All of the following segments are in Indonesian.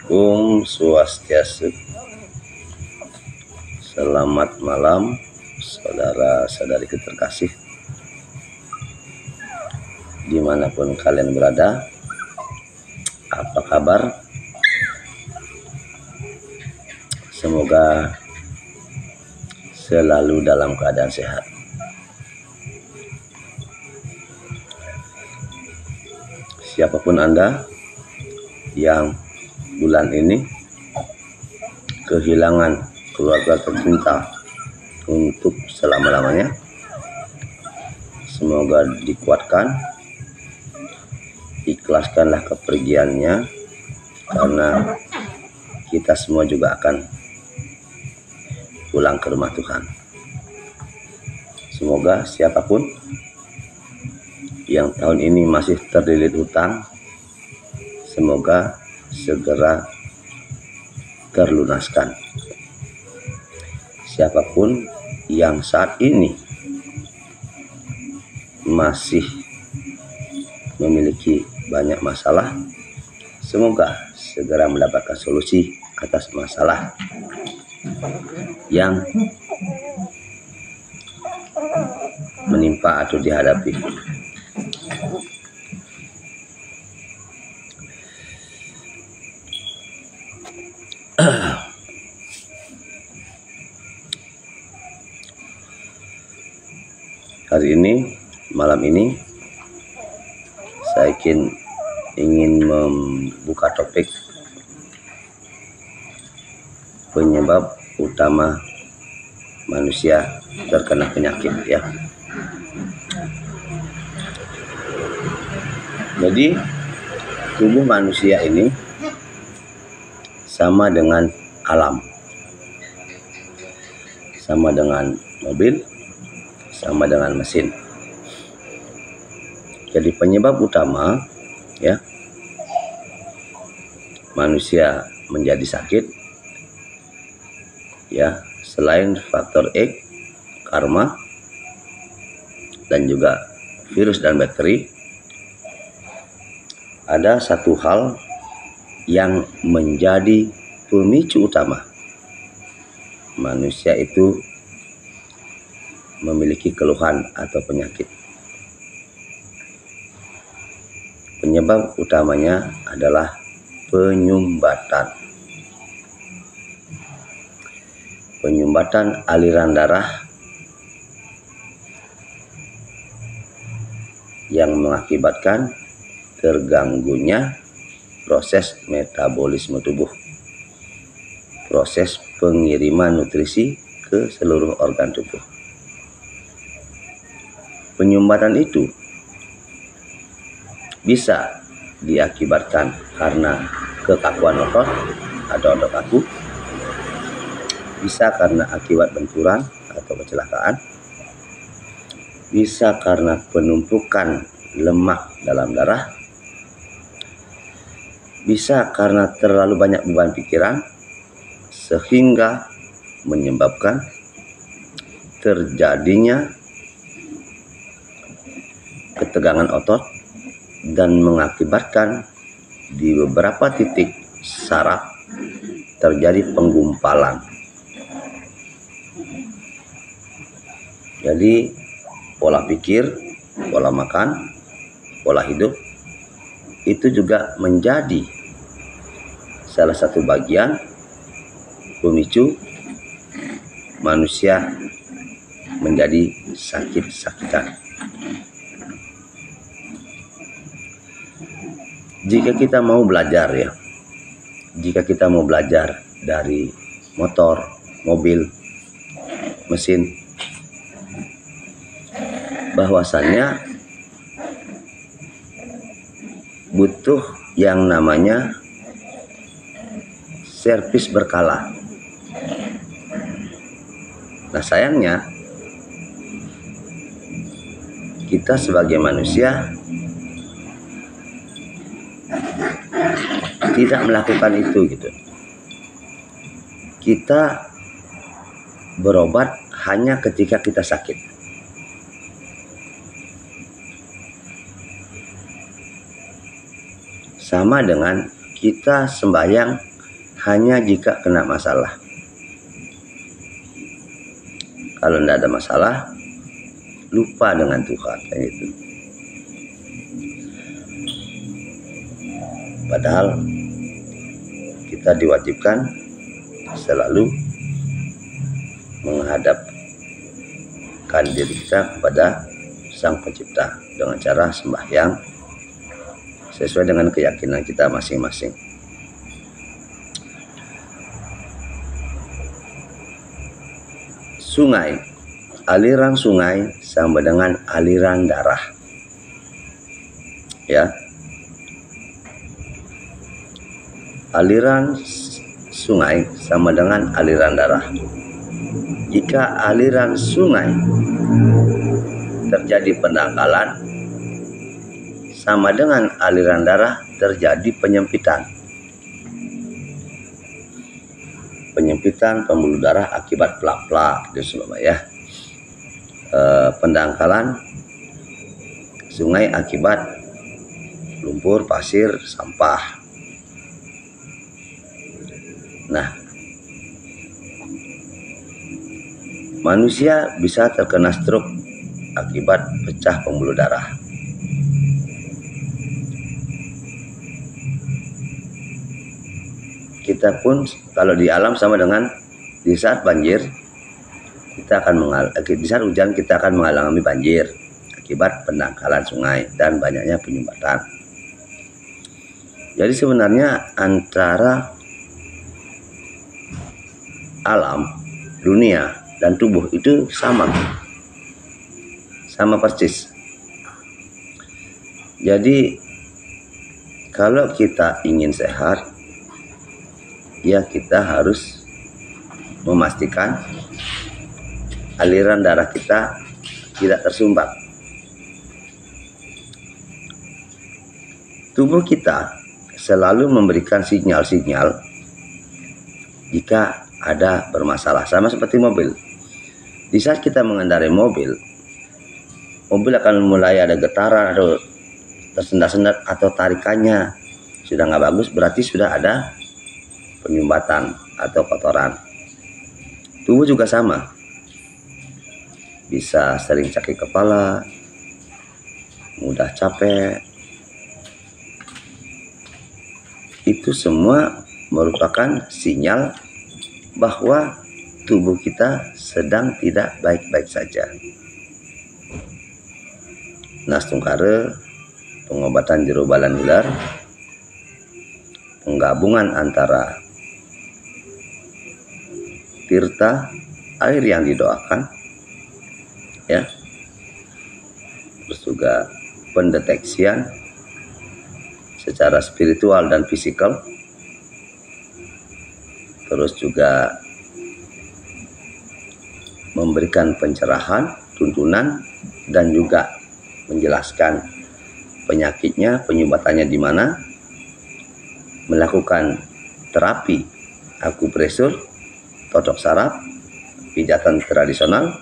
Om Swastiastu. Selamat malam saudara-saudari terkasih, dimanapun kalian berada. Apa kabar? Semoga selalu dalam keadaan sehat. Siapapun Anda yang bulan ini kehilangan keluarga tercinta untuk selama-lamanya, semoga dikuatkan, ikhlaskanlah kepergiannya, karena kita semua juga akan pulang ke rumah Tuhan. Semoga siapapun yang tahun ini masih terlilit hutang, semoga segera terlunaskan. Siapapun yang saat ini masih memiliki banyak masalah, semoga segera mendapatkan solusi atas masalah yang menimpa atau dihadapi. Hari ini, malam ini, saya ingin membuka topik penyebab utama manusia terkena penyakit, ya. Jadi tubuh manusia ini sama dengan alam, sama dengan mobil, sama dengan mesin. Jadi penyebab utama, ya, manusia menjadi sakit, ya, selain faktor X, karma, dan juga virus dan bakteri, ada satu hal yang menjadi pemicu utama manusia itu memiliki keluhan atau penyakit. Penyebab utamanya adalah penyumbatan. Penyumbatan aliran darah yang mengakibatkan terganggunya proses metabolisme tubuh, proses pengiriman nutrisi ke seluruh organ tubuh. Penyumbatan itu bisa diakibatkan karena kekakuan otot atau otot kaku, bisa karena akibat benturan atau kecelakaan, bisa karena penumpukan lemak dalam darah, bisa karena terlalu banyak beban pikiran sehingga menyebabkan terjadinya ketegangan otot dan mengakibatkan di beberapa titik saraf terjadi penggumpalan. Jadi pola pikir, pola makan, pola hidup itu juga menjadi salah satu bagian pemicu manusia menjadi sakit-sakitan. Jika kita mau belajar, ya, jika kita mau belajar dari motor, mobil, mesin, bahwasannya butuh yang namanya servis berkala. Nah, sayangnya kita sebagai manusia tidak melakukan itu, gitu. Kita berobat hanya ketika kita sakit. Sama dengan kita sembahyang hanya jika kena masalah. Kalau tidak ada masalah, lupa dengan Tuhan, kayak gitu. Padahal kita diwajibkan selalu menghadapkan diri kita kepada Sang Pencipta dengan cara sembahyang sesuai dengan keyakinan kita masing-masing. Sungai, aliran sungai sama dengan aliran darah. Ya. Aliran sungai sama dengan aliran darah. Jika aliran sungai terjadi pendangkalan, sama dengan aliran darah terjadi penyempitan. Penyempitan pembuluh darah akibat plak-plak, gitu ya. Pendangkalan sungai akibat lumpur, pasir, sampah. Nah, manusia bisa terkena stroke akibat pecah pembuluh darah. Kita pun kalau di alam sama dengan di saat banjir, di saat hujan kita akan mengalami banjir akibat pendangkalan sungai dan banyaknya penyumbatan. Jadi sebenarnya antara alam, dunia, dan tubuh itu sama persis. Jadi kalau kita ingin sehat, ya kita harus memastikan aliran darah kita tidak tersumbat. Tubuh kita selalu memberikan sinyal-sinyal jika ada bermasalah, sama seperti mobil. Di saat kita mengendarai mobil akan mulai ada getaran atau tersendat-sendat atau tarikannya sudah nggak bagus, berarti sudah ada penyumbatan atau kotoran. Tubuh juga sama, bisa sering sakit kepala, mudah capek. Itu semua merupakan sinyal bahwa tubuh kita sedang tidak baik-baik saja. Nastungkare, pengobatan jero balan ular, penggabungan antara tirta, air yang didoakan, ya, terus juga pendeteksian secara spiritual dan fisikal, terus juga memberikan pencerahan, tuntunan, dan juga menjelaskan penyakitnya, penyumbatannya di mana, melakukan terapi akupresur, totok saraf, pijatan tradisional,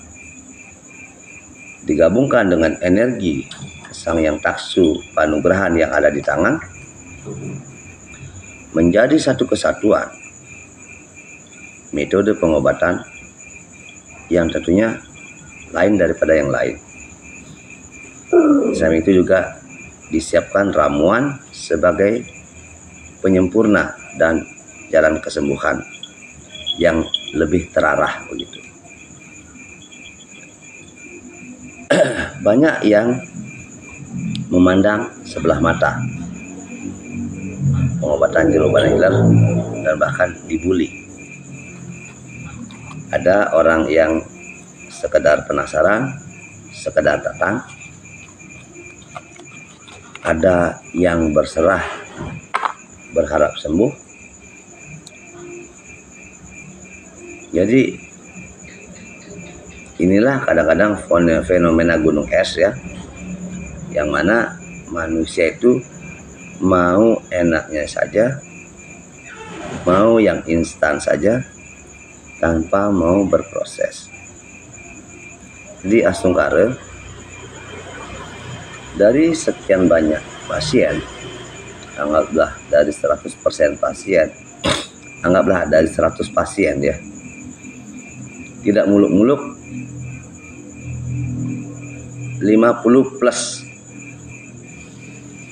digabungkan dengan energi Sang Hyang Taksu Panugrahan yang ada di tangan, menjadi satu kesatuan. Metode pengobatan yang tentunya lain daripada yang lain. Selain itu juga disiapkan ramuan sebagai penyempurna dan jalan kesembuhan yang lebih terarah begitu. Banyak yang memandang sebelah mata pengobatan jero balan iler dan bahkan dibully. Ada orang yang sekedar penasaran, sekedar datang. Ada yang berserah, berharap sembuh. Jadi inilah kadang-kadang fenomena gunung es, ya, yang mana manusia itu mau enaknya saja, mau yang instan saja, tanpa mau berproses. Di Astungkare, dari sekian banyak pasien anggaplah dari 100% pasien, anggaplah dari 100 pasien ya, tidak muluk-muluk 50 plus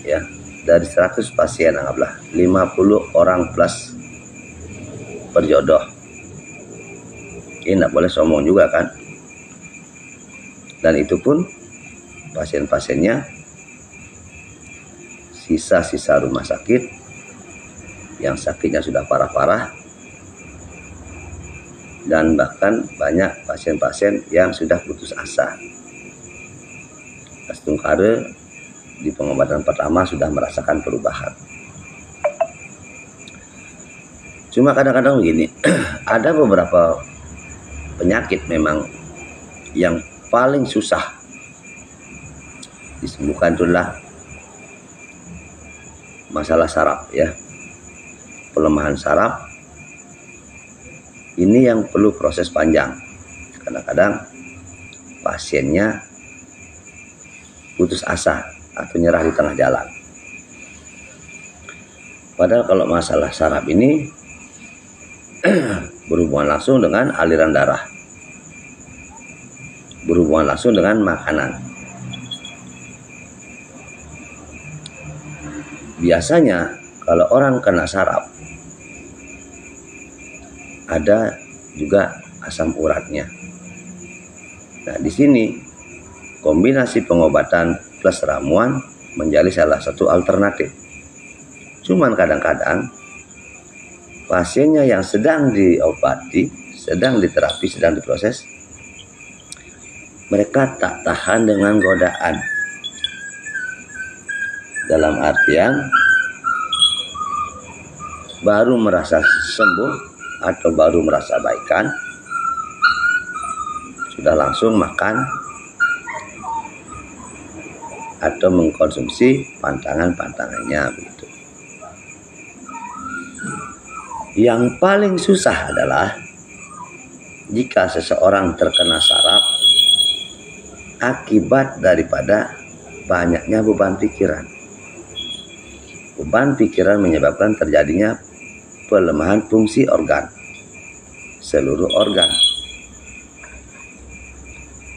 ya, dari 100 pasien anggaplah 50 orang plus berjodoh. Ini tidak boleh sombong juga kan. Dan itu pun pasien-pasiennya sisa-sisa rumah sakit yang sakitnya sudah parah-parah, dan bahkan banyak pasien-pasien yang sudah putus asa. Astungkare di pengobatan pertama sudah merasakan perubahan. Cuma kadang-kadang begini, ada beberapa penyakit memang yang paling susah disembuhkan itulah masalah saraf ya, pelemahan saraf. Ini yang perlu proses panjang. Kadang-kadang pasiennya putus asa atau nyerah di tengah jalan. Padahal kalau masalah saraf ini berhubungan langsung dengan aliran darah, berhubungan langsung dengan makanan. Biasanya kalau orang kena saraf, ada juga asam uratnya. Nah, di sini kombinasi pengobatan plus ramuan menjadi salah satu alternatif. Cuman kadang-kadang pasiennya yang sedang diobati, sedang diterapi, sedang diproses, mereka tak tahan dengan godaan. Dalam artian baru merasa sembuh atau baru merasa baikan, sudah langsung makan atau mengkonsumsi pantangan-pantangannya begitu. Yang paling susah adalah jika seseorang terkena saraf akibat daripada banyaknya beban pikiran. Beban pikiran menyebabkan terjadinya pelemahan fungsi organ, seluruh organ.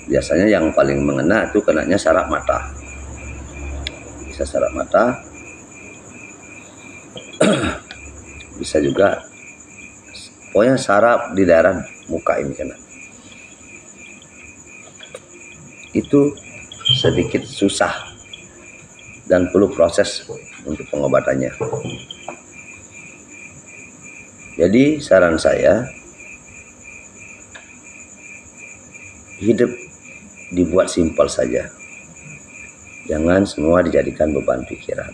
Biasanya yang paling mengena itu kenanya saraf mata. Bisa saraf mata, bisa juga pokoknya saraf di daerah muka ini kena. Itu sedikit susah dan perlu proses untuk pengobatannya. Jadi saran saya, hidup dibuat simpel saja. Jangan semua dijadikan beban pikiran.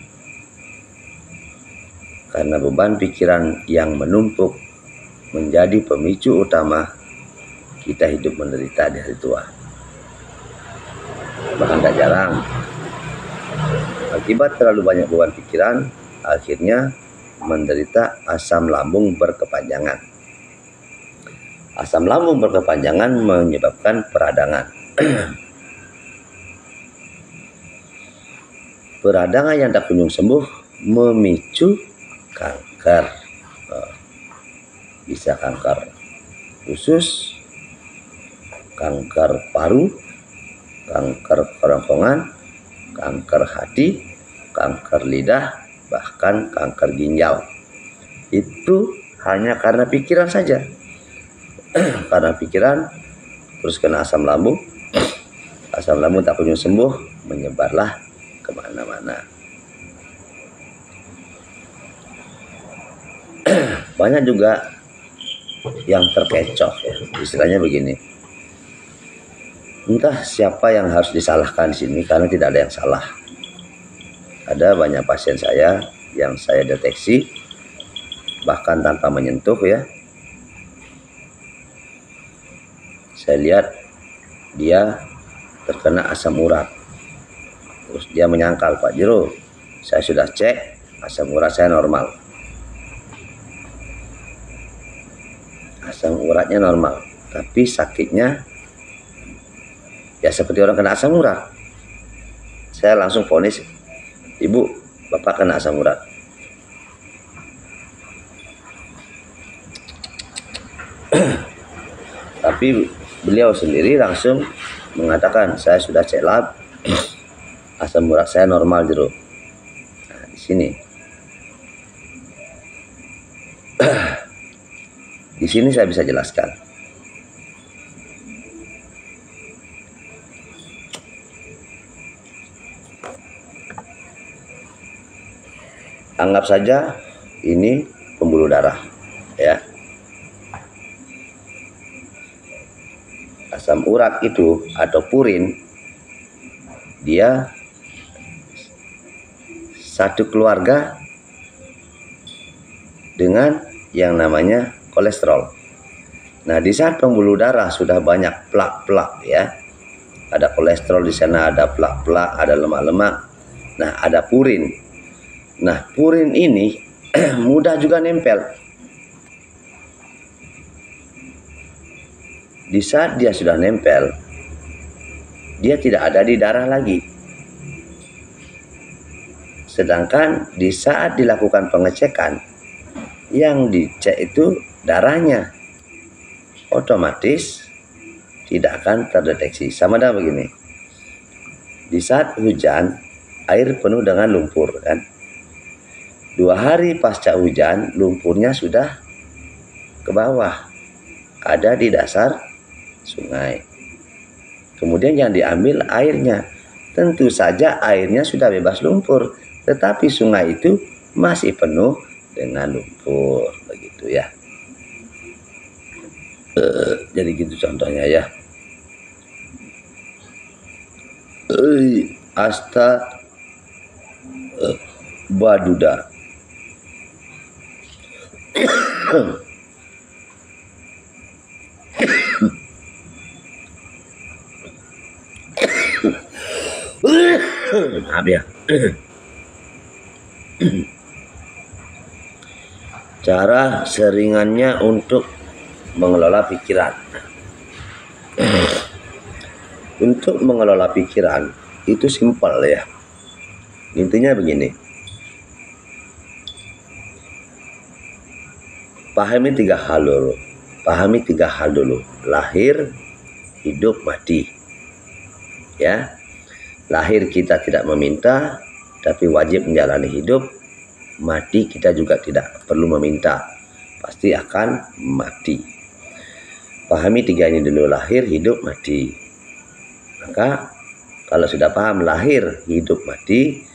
Karena beban pikiran yang menumpuk menjadi pemicu utama kita hidup menderita di hari tua. Bahkan tak jarang, akibat terlalu banyak beban pikiran, akhirnya menderita asam lambung berkepanjangan. Asam lambung berkepanjangan menyebabkan peradangan. Peradangan yang tak kunjung sembuh memicu kanker. Bisa kanker usus, kanker paru, kanker kerongkongan, kanker hati, kanker lidah, bahkan kanker ginjal. Itu hanya karena pikiran saja. Karena pikiran, terus kena asam lambung tak kunjung sembuh, menyebarlah kemana-mana. Banyak juga yang terkecoh ya, istilahnya begini. Entah siapa yang harus disalahkan di sini karena tidak ada yang salah. Ada banyak pasien saya yang saya deteksi bahkan tanpa menyentuh ya. Saya lihat dia terkena asam urat. Terus dia menyangkal, Pak Jero, saya sudah cek asam urat saya normal. Asam uratnya normal, tapi sakitnya ya seperti orang kena asam urat. Saya langsung vonis, Ibu, Bapak kena asam urat. Tapi beliau sendiri langsung mengatakan, saya sudah cek lab, asam urat saya normal jeruk. Nah, di sini. Di sini saya bisa jelaskan. Anggap saja ini pembuluh darah, ya. Asam urat itu atau purin, dia satu keluarga dengan yang namanya kolesterol. Nah, di saat pembuluh darah sudah banyak plak-plak, ya, ada kolesterol di sana, ada plak-plak, ada lemak-lemak. Nah, ada purin. Nah, purin ini mudah juga nempel. Di saat dia sudah nempel, dia tidak ada di darah lagi. Sedangkan di saat dilakukan pengecekan, yang dicek itu darahnya, otomatis tidak akan terdeteksi. Sama dengan begini, di saat hujan, air penuh dengan lumpur, kan? 2 hari pasca hujan, lumpurnya sudah ke bawah, ada di dasar sungai. Kemudian yang diambil airnya, tentu saja airnya sudah bebas lumpur, tetapi sungai itu masih penuh dengan lumpur, begitu ya. Jadi gitu contohnya ya. Asta baduda. Maaf ya. Cara seringannya untuk mengelola pikiran. Untuk mengelola pikiran itu simpel ya. Intinya begini. Pahami 3 hal dulu. Pahami 3 hal dulu. Lahir, hidup, mati. Ya. Lahir kita tidak meminta, tapi wajib menjalani hidup. Mati kita juga tidak perlu meminta, pasti akan mati. Pahami 3 ini dulu, lahir, hidup, mati. Maka kalau sudah paham lahir, hidup, mati,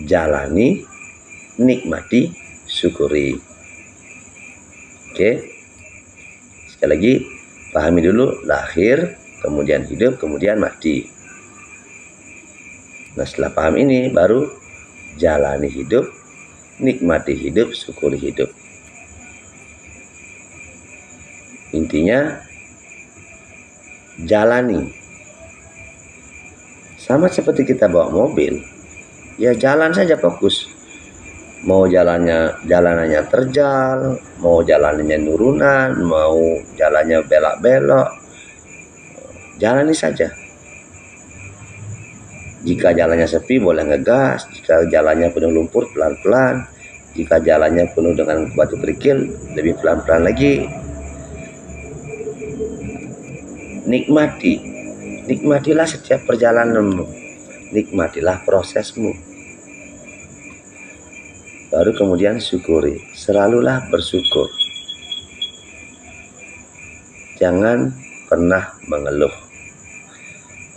jalani, nikmati, syukuri. Oke. Sekali lagi, pahami dulu lahir, kemudian hidup, kemudian mati. Nah, setelah paham ini baru jalani hidup, nikmati hidup, syukuri hidup. Intinya jalani. Sama seperti kita bawa mobil, ya jalan saja fokus. Mau jalanannya terjal, mau jalanannya nurunan, mau jalannya belok-belok, jalani saja. Jika jalannya sepi boleh ngegas, jika jalannya penuh lumpur pelan-pelan, jika jalannya penuh dengan batu kerikil lebih pelan-pelan lagi. Nikmatilah setiap perjalananmu, nikmatilah prosesmu. Baru kemudian syukuri, selalulah bersyukur. Jangan pernah mengeluh.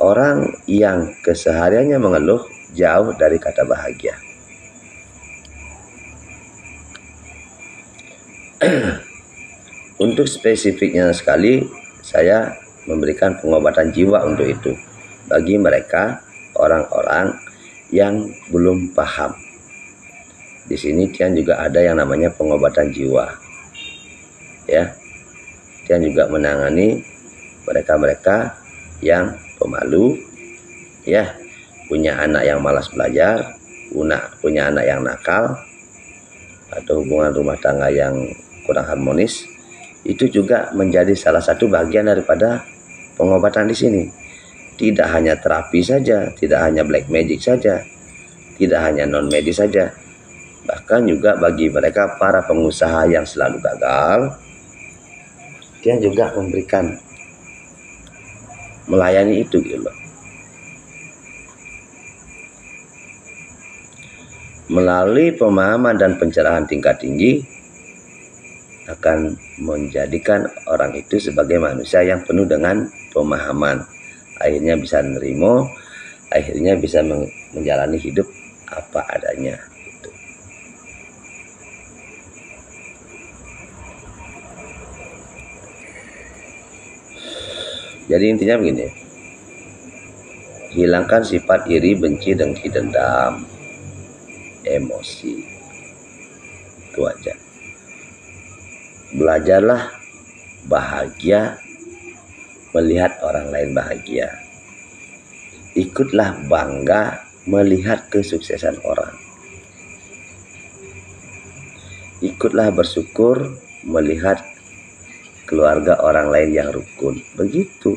Orang yang kesehariannya mengeluh jauh dari kata bahagia. Untuk spesifiknya sekali, saya memberikan pengobatan jiwa untuk itu. Bagi mereka, orang-orang yang belum paham. Di sini Tian juga ada yang namanya pengobatan jiwa. Ya. Tian juga menangani mereka-mereka yang pemalu, ya, punya anak yang malas belajar, punya anak yang nakal, atau hubungan rumah tangga yang kurang harmonis. Itu juga menjadi salah satu bagian daripada pengobatan di sini. Tidak hanya terapi saja, tidak hanya black magic saja, tidak hanya non medis saja, bahkan juga bagi mereka para pengusaha yang selalu gagal, dia juga memberikan melayani itu gitu loh. Melalui pemahaman dan pencerahan tingkat tinggi akan menjadikan orang itu sebagai manusia yang penuh dengan pemahaman. Akhirnya bisa menerima, akhirnya bisa menjalani hidup apa adanya. Gitu. Jadi intinya begini, hilangkan sifat iri, benci, dengki, dendam, emosi, itu aja. Belajarlah bahagia melihat orang lain bahagia. Ikutlah bangga melihat kesuksesan orang. Ikutlah bersyukur melihat keluarga orang lain yang rukun. Begitu.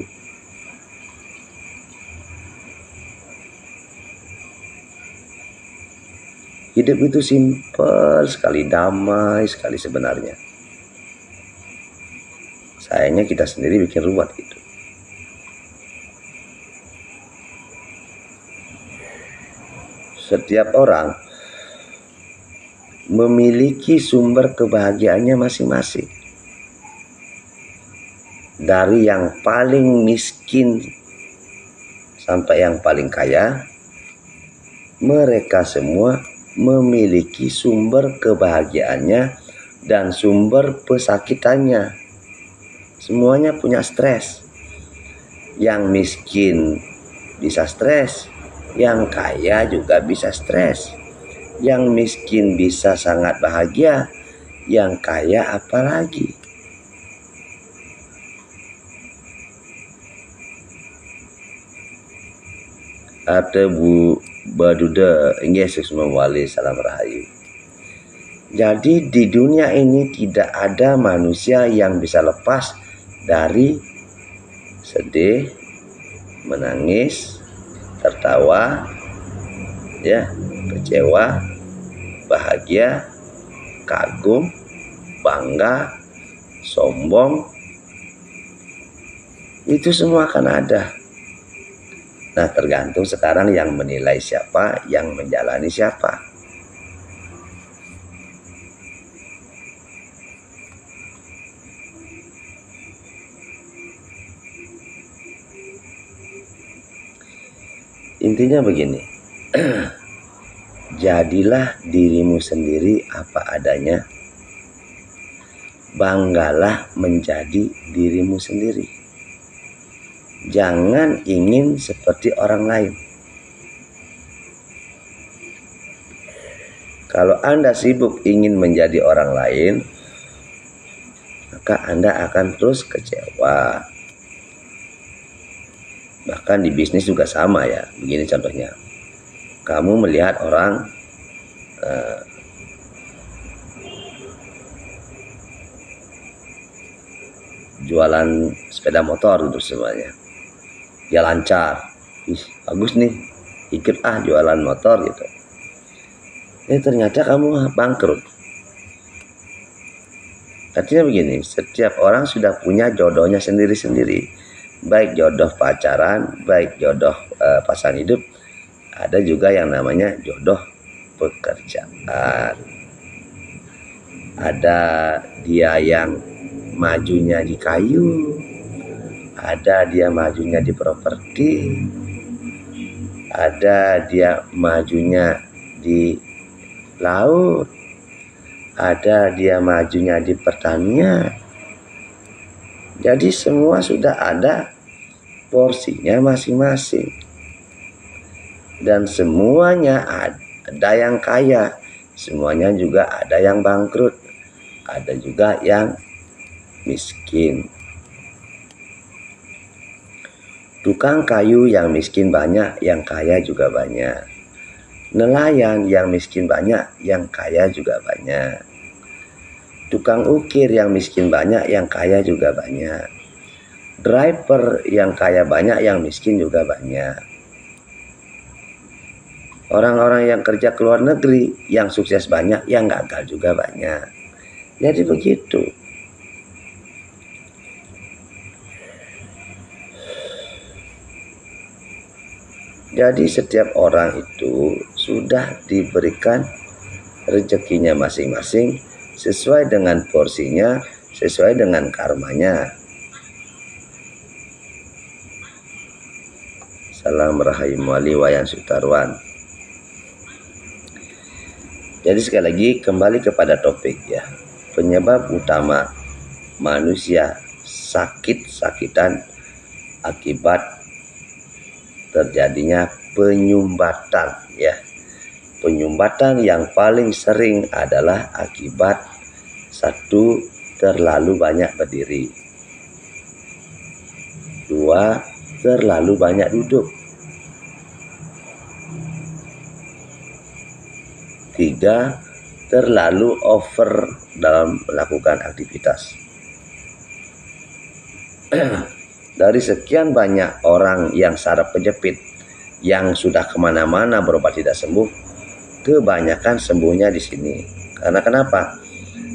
Hidup itu simpel sekali, damai sekali sebenarnya. Sayangnya kita sendiri bikin ruwet gitu. Setiap orang memiliki sumber kebahagiaannya masing-masing. Dari yang paling miskin sampai yang paling kaya, mereka semua memiliki sumber kebahagiaannya dan sumber pesakitannya. Semuanya punya stres. Yang miskin bisa stres, yang kaya juga bisa stres. Yang miskin bisa sangat bahagia, yang kaya apalagi. Ada Bu Baduda, Yesus Wali, salam rahayu. Jadi di dunia ini tidak ada manusia yang bisa lepas dari sedih, menangis, tertawa, ya, kecewa, bahagia, kagum, bangga, sombong. Itu semua akan ada. Nah, tergantung sekarang yang menilai siapa, yang menjalani siapa. Intinya begini, jadilah dirimu sendiri apa adanya. Banggalah menjadi dirimu sendiri. Jangan ingin seperti orang lain. Kalau Anda sibuk ingin menjadi orang lain, maka Anda akan terus kecewa. Bahkan di bisnis juga sama ya. Begini contohnya. Kamu melihat orang jualan sepeda motor gitu semuanya. Dia lancar, bagus nih, ikut jualan motor gitu. Ternyata kamu bangkrut. Artinya begini, setiap orang sudah punya jodohnya sendiri-sendiri. Baik jodoh pacaran, baik jodoh pasangan hidup. Ada juga yang namanya jodoh pekerjaan. Ada dia yang majunya di kayu, ada dia majunya di properti, ada dia majunya di laut, ada dia majunya di pertanian. Jadi semua sudah ada porsinya masing-masing. Dan semuanya ada yang kaya, semuanya juga ada yang bangkrut, ada juga yang miskin. Tukang kayu yang miskin banyak, yang kaya juga banyak. Nelayan yang miskin banyak, yang kaya juga banyak. Tukang ukir yang miskin banyak, yang kaya juga banyak. Driver yang kaya banyak, yang miskin juga banyak. Orang-orang yang kerja ke luar negeri, yang sukses banyak, yang gagal juga banyak. Jadi begitu. Jadi setiap orang itu sudah diberikan rezekinya masing-masing sesuai dengan porsinya, sesuai dengan karmanya. Salam Rahayu Muali Wayan Sutarwan. Jadi sekali lagi kembali kepada topik ya. Penyebab utama manusia sakit-sakitan akibat terjadinya penyumbatan ya. Penyumbatan yang paling sering adalah akibat satu, terlalu banyak berdiri. Dua, terlalu banyak duduk. Tiga, terlalu over dalam melakukan aktivitas. Dari sekian banyak orang yang saraf kejepit yang sudah kemana-mana berobat tidak sembuh, kebanyakan sembuhnya di sini. Karena kenapa?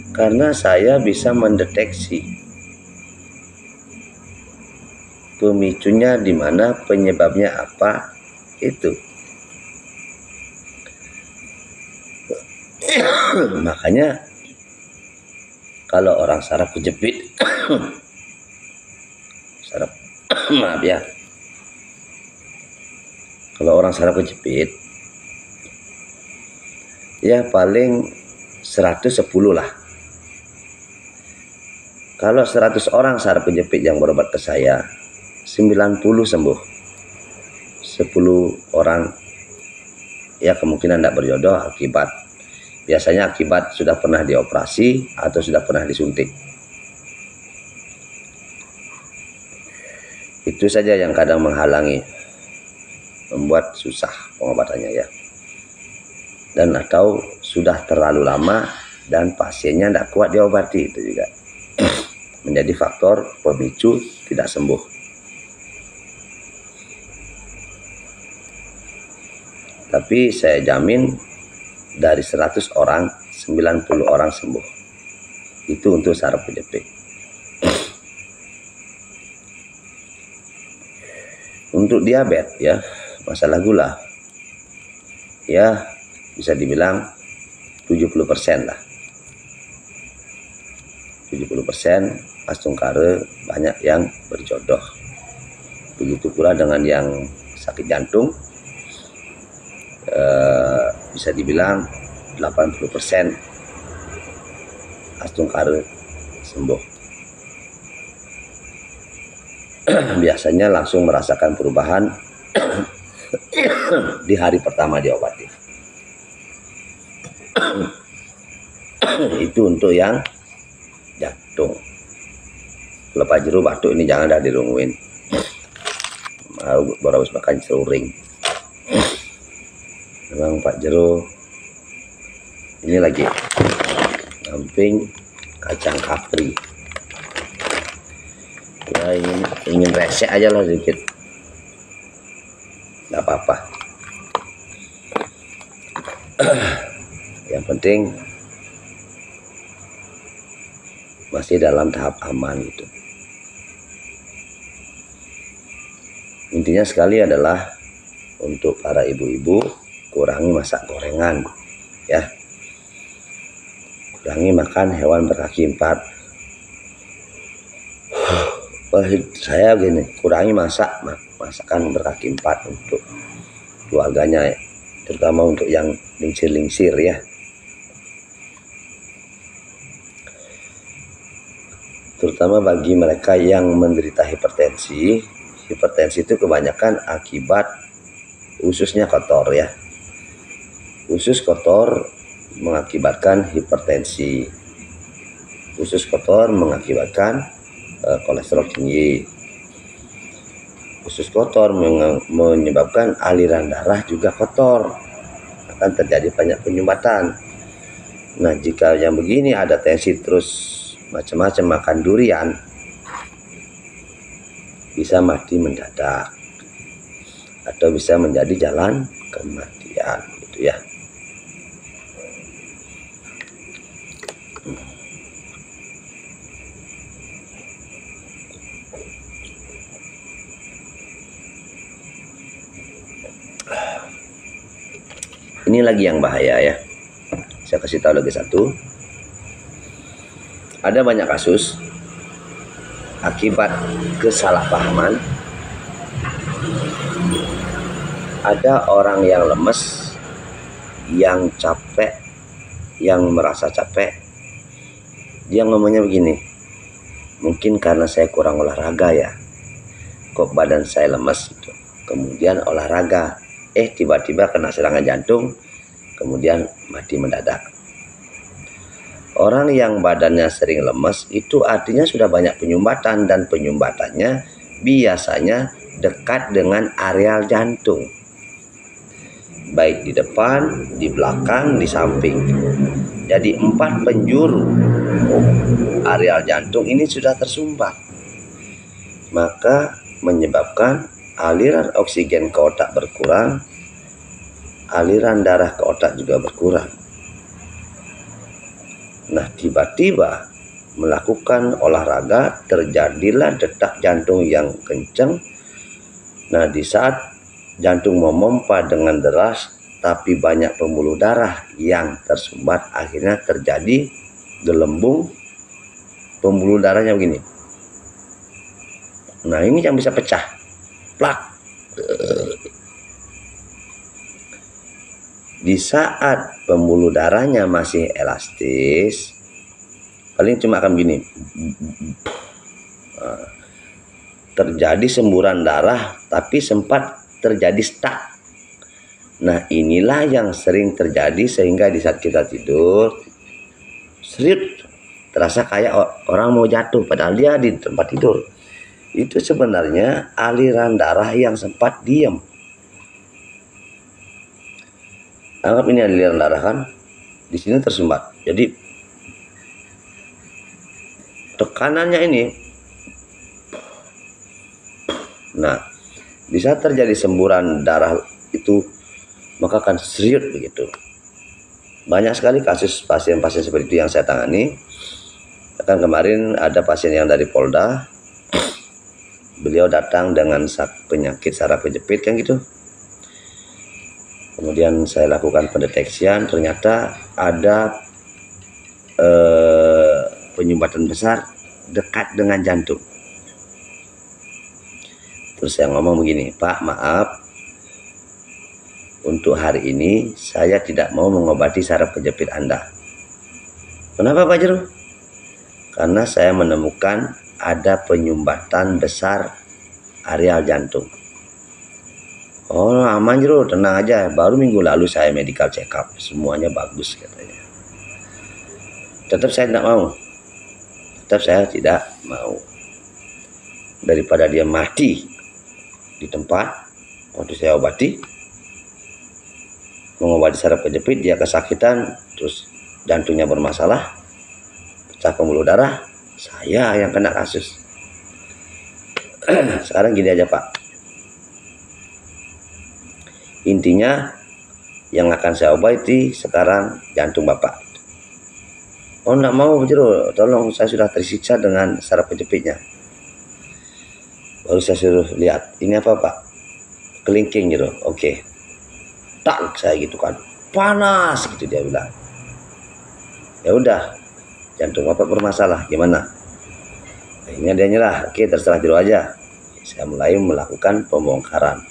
Karena saya bisa mendeteksi pemicunya di mana, penyebabnya apa itu. Makanya kalau orang saraf kejepit maaf ya, kalau orang saraf kejepit ya paling 110 lah. Kalau 100 orang saraf kejepit yang berobat ke saya, 90 sembuh. 10 orang ya kemungkinan tidak berjodoh biasanya akibat sudah pernah dioperasi atau sudah pernah disuntik. Itu saja yang kadang menghalangi, membuat susah pengobatannya ya. Dan atau sudah terlalu lama dan pasiennya tidak kuat diobati, itu juga menjadi faktor pemicu tidak sembuh. Tapi saya jamin dari 100 orang 90 orang sembuh. Itu untuk saraf kejepit. Untuk diabetes ya, masalah gula ya bisa dibilang 70% lah. 70% pastung kare banyak yang berjodoh. Begitu pula dengan yang sakit jantung, bisa dibilang 80% pastung kare sembuh. Biasanya langsung merasakan perubahan di hari pertama diobati. Itu untuk yang jantung. Kalau Pak Jero batuk ini jangan dah dirunguin. Baru habis makan seruring. Memang Pak Jero ini lagi samping kacang kapri. Ya ingin resek aja lah sedikit, nggak apa-apa. Yang penting masih dalam tahap aman gitu. Intinya sekali adalah untuk para ibu-ibu, kurangi masak gorengan ya, kurangi makan hewan berkaki 4. Saya gini, kurangi masakan berkaki 4 untuk keluarganya ya. Terutama untuk yang lingsir-lingsir ya. Terutama bagi mereka yang menderita hipertensi. Hipertensi itu kebanyakan akibat ususnya kotor ya. Usus kotor mengakibatkan hipertensi. Usus kotor mengakibatkan kolesterol tinggi. Usus kotor menyebabkan aliran darah juga kotor, akan terjadi banyak penyumbatan. Nah, jika yang begini ada tensi terus macam-macam makan durian, bisa mati mendadak atau bisa menjadi jalan kematian gitu ya. Ini lagi yang bahaya ya. Saya kasih tahu lagi satu. Ada banyak kasus akibat kesalahpahaman. Ada orang yang lemes, yang capek, yang merasa capek. Dia ngomongnya begini, mungkin karena saya kurang olahraga ya, kok badan saya lemes gitu. Kemudian olahraga, tiba-tiba kena serangan jantung, kemudian mati mendadak. Orang yang badannya sering lemes itu artinya sudah banyak penyumbatan, dan penyumbatannya biasanya dekat dengan areal jantung, baik di depan, di belakang, di samping. Jadi 4 penjuru areal jantung ini sudah tersumbat, maka menyebabkan aliran oksigen ke otak berkurang, aliran darah ke otak juga berkurang. Nah, tiba-tiba melakukan olahraga terjadilah detak jantung yang kencang. Nah, di saat jantung memompa dengan deras, tapi banyak pembuluh darah yang tersumbat, akhirnya terjadi gelembung pembuluh darahnya begini. Nah, ini yang bisa pecah, plak. Di saat pembuluh darahnya masih elastis, paling cuma akan begini. Terjadi semburan darah, tapi sempat terjadi stuck. Nah, inilah yang sering terjadi, sehingga di saat kita tidur, seriut, terasa kayak orang mau jatuh, padahal dia di tempat tidur. Itu sebenarnya aliran darah yang sempat diam. Anggap ini aliran darah kan, di sini tersumbat. Jadi tekanannya ini, nah, di saat terjadi semburan darah itu, maka akan seriut begitu. Banyak sekali kasus pasien-pasien seperti itu yang saya tangani. Kan kemarin ada pasien yang dari Polda, beliau datang dengan penyakit saraf kejepit kan gitu. Kemudian saya lakukan pendeteksian, ternyata ada penyumbatan besar dekat dengan jantung. Terus saya ngomong begini, Pak, maaf, untuk hari ini saya tidak mau mengobati saraf kejepit Anda. Kenapa Pak Jero? Karena saya menemukan ada penyumbatan besar areal jantung. Oh, aman Jero, tenang aja. Baru minggu lalu saya medical check up, semuanya bagus katanya. Tetap saya tidak mau. Tetap saya tidak mau. Daripada dia mati di tempat waktu saya obati, mengobati saraf kejepit, dia kesakitan, terus jantungnya bermasalah, pecah pembuluh darah, saya yang kena kasus. Sekarang gini aja Pak, intinya yang akan saya obati sekarang jantung Bapak. Oh, enggak mau Jero, tolong, saya sudah tersiksa dengan saraf kejepitnya. Baru saya suruh lihat, ini apa Pak? Kelingking Jero. Oke. Tak, saya gitu kan, panas gitu dia bilang. Ya udah, jantung Bapak bermasalah, gimana? Akhirnya dia nyerah. Oke, terserah Jero aja. Saya mulai melakukan pembongkaran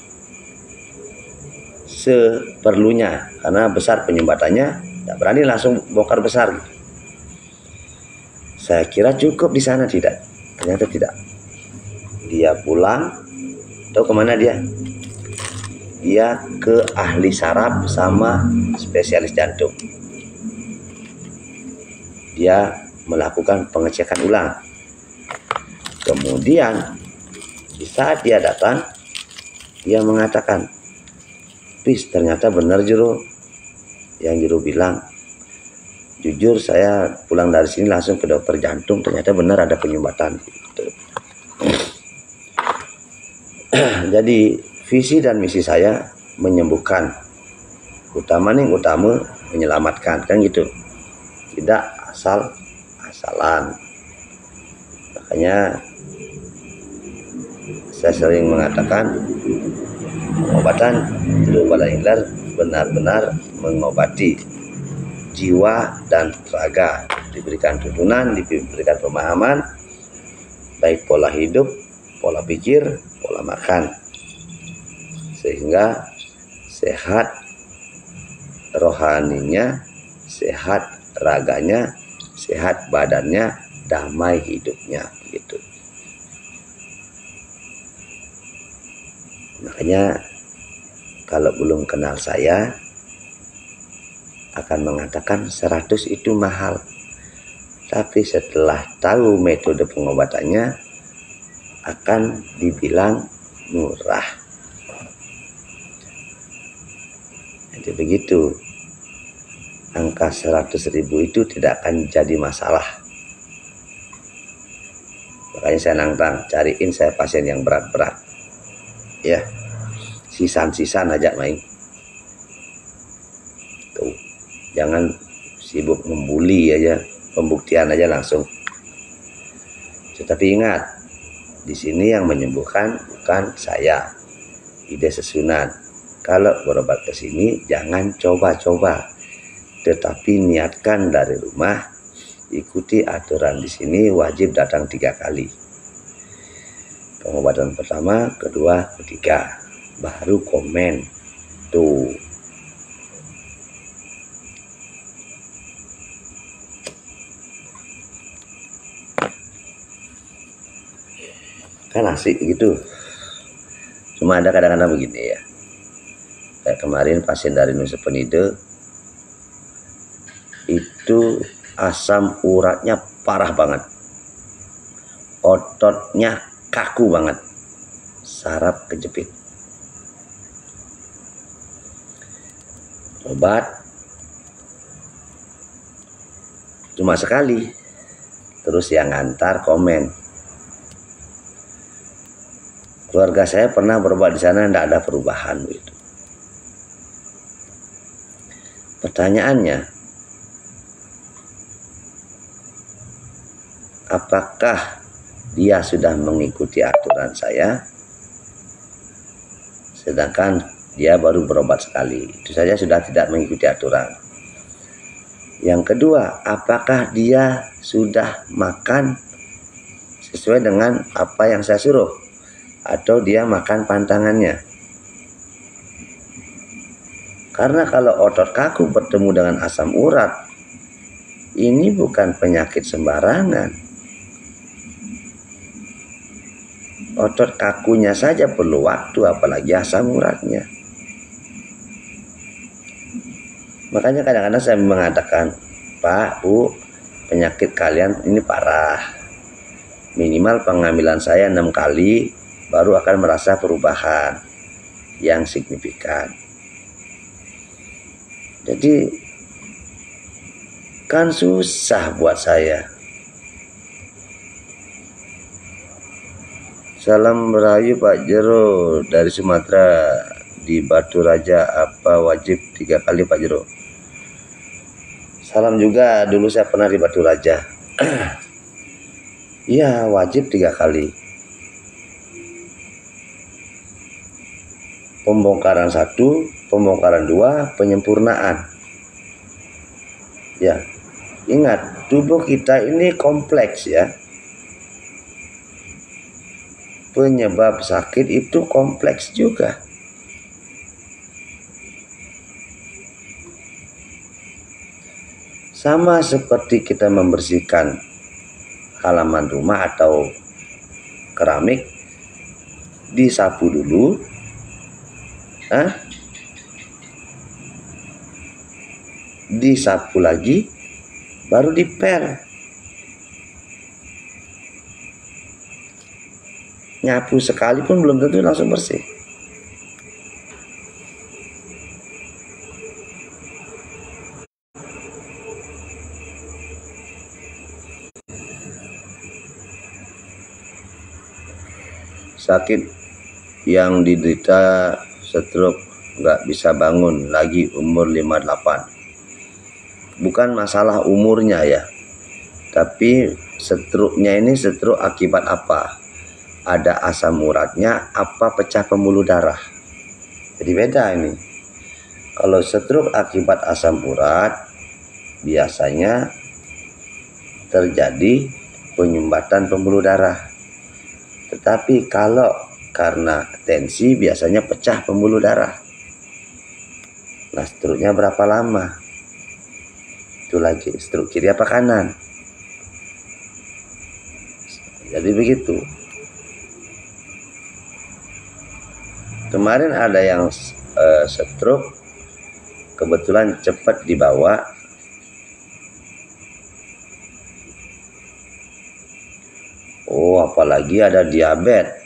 seperlunya, karena besar penyumbatannya, tidak berani langsung bongkar besar gitu. Saya kira cukup di sana, tidak, ternyata tidak. Dia pulang, tahu kemana dia? Dia ke ahli saraf sama spesialis jantung. Dia melakukan pengecekan ulang. Kemudian di saat dia datang, dia mengatakan, Pis, ternyata benar Jero yang Jero bilang. Jujur saya pulang dari sini langsung ke dokter jantung, ternyata benar ada penyumbatan. Jadi visi dan misi saya menyembuhkan, utama menyelamatkan, kan gitu. Tidak asal-asalan. Makanya saya sering mengatakan pengobatan itu pada hilar benar-benar mengobati jiwa dan raga, diberikan tuntunan, diberikan pemahaman, baik pola hidup, pola pikir, pola makan, sehingga sehat rohaninya, sehat raganya, sehat badannya, damai hidupnya gitu. Makanya kalau belum kenal saya akan mengatakan 100 itu mahal. Tapi setelah tahu metode pengobatannya akan dibilang murah. Jadi begitu. Angka 100.000 itu tidak akan jadi masalah. Makanya saya nantang, cariin saya pasien yang berat-berat. Ya. Sisan-sisan aja main. Tuh. Jangan sibuk membuli aja, pembuktian aja langsung. Tetapi ingat, di sini yang menyembuhkan bukan saya, Ide Sesunan. Kalau berobat ke sini jangan coba-coba, tetapi niatkan dari rumah, ikuti aturan di sini, wajib datang 3 kali. Pengobatan pertama, kedua, ketiga, baru komen. Tuh. Kan asik gitu. Cuma ada kadang-kadang begini ya. Kayak kemarin pasien dari Nusa Penida itu asam uratnya parah banget. Ototnya kaku banget. Saraf kejepit. Obat cuma sekali. Terus yang ngantar komen. Keluarga saya pernah berobat di sana, tidak ada perubahan gitu. Pertanyaannya, apakah dia sudah mengikuti aturan saya, sedangkan dia baru berobat sekali? Itu saja sudah tidak mengikuti aturan. Yang kedua, apakah dia sudah makan sesuai dengan apa yang saya suruh, atau dia makan pantangannya? Karena kalau otot kaku bertemu dengan asam urat, ini bukan penyakit sembarangan. Otot kakunya saja perlu waktu, apalagi asam uratnya. Makanya kadang-kadang saya mengatakan, Pak, Bu, penyakit kalian ini parah. Minimal pengambilan saya 6 kali, baru akan merasa perubahan yang signifikan. Jadi kan susah buat saya. Salam Rahayu Pak Jero dari Sumatera. Di Batu Raja, apa wajib 3 kali Pak Jero? Salam juga, dulu saya pernah di Batu Raja. Iya, wajib 3 kali. Pembongkaran 1, pembongkaran 2, penyempurnaan. Ya, ingat, tubuh kita ini kompleks ya. Penyebab sakit itu kompleks juga. Sama seperti kita membersihkan halaman rumah atau keramik, disapu dulu, disapu lagi, baru dipel. Nyapu sekali pun belum tentu langsung bersih. Sakit yang diderita stroke, nggak bisa bangun lagi, umur 58. Bukan masalah umurnya ya, tapi stroke-nya ini stroke akibat apa? Ada asam uratnya, apa pecah pembuluh darah. Jadi beda ini. Kalau stroke akibat asam urat biasanya terjadi penyumbatan pembuluh darah. Tetapi kalau karena tensi biasanya pecah pembuluh darah. Nah, stroke-nya berapa lama? Itu lagi stroke kiri apa kanan. Jadi begitu. Kemarin ada yang stroke, kebetulan cepat dibawa. Oh, apalagi ada diabetes.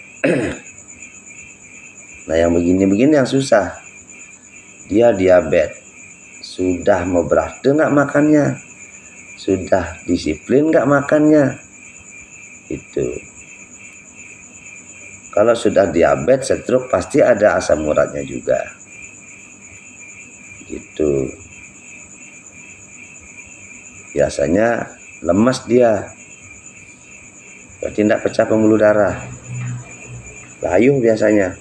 Nah, yang begini-begini yang susah. Dia diabetes, sudah mau berarti nggak makannya, sudah disiplin nggak makannya. Itu kalau sudah diabetes stroke pasti ada asam uratnya juga. Gitu. Biasanya lemas dia, berarti tidak pecah pembuluh darah. Layu biasanya.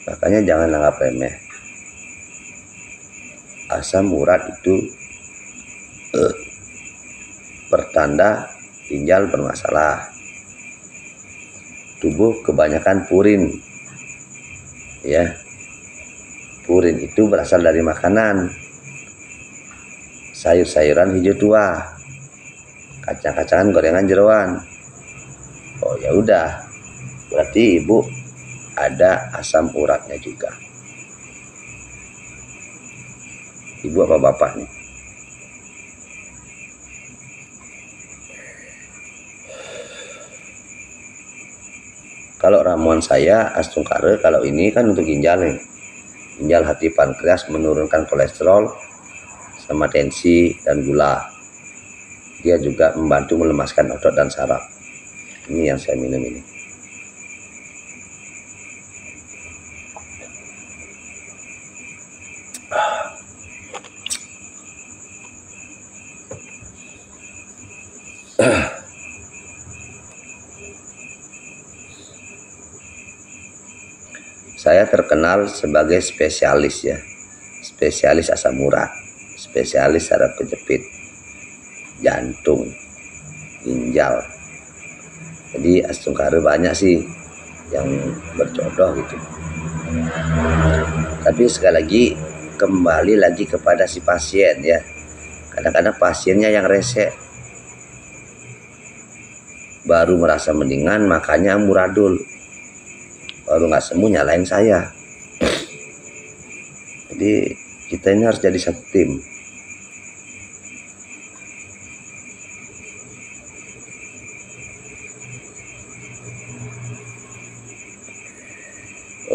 Makanya jangan anggap remeh. Asam urat itu pertanda ginjal bermasalah. Tubuh kebanyakan purin. Ya. Purin itu berasal dari makanan. Sayur-sayuran hijau tua. Kacang-kacangan, gorengan, jeroan. Oh ya udah. Berarti ibu ada asam uratnya juga. Ibu apa bapak nih? Kalau ramuan saya Astungkare, kalau ini kan untuk ginjal nih. Ginjal, hati, pankreas, menurunkan kolesterol sama tensi dan gula. Dia juga membantu melemaskan otot dan saraf. Ini yang saya minum ini. Saya terkenal sebagai spesialis ya, spesialis asam urat, spesialis saraf kejepit, jantung, ginjal. Jadi Astungkare banyak sih yang berjodoh gitu. Tapi sekali lagi kembali lagi kepada si pasien ya. Kadang-kadang pasiennya yang rese, baru merasa mendingan makanya amburadul, baru nggak sembuh nyalain saya. Jadi kita ini harus jadi satu tim.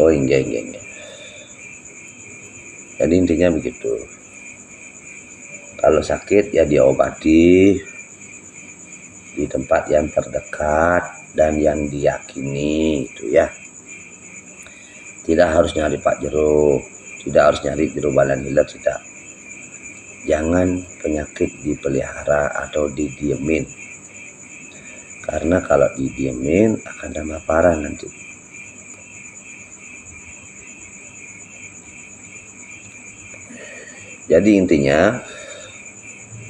Oh enggak. Jadi intinya begitu. Kalau sakit ya diobati di tempat yang terdekat dan yang diyakini itu ya. Tidak harus nyari Pak Jeruk, tidak harus nyari jeruk balan hilang, tidak. Jangan penyakit dipelihara atau didiemin. Karena kalau didiemin akan tambah parah nanti. Jadi intinya,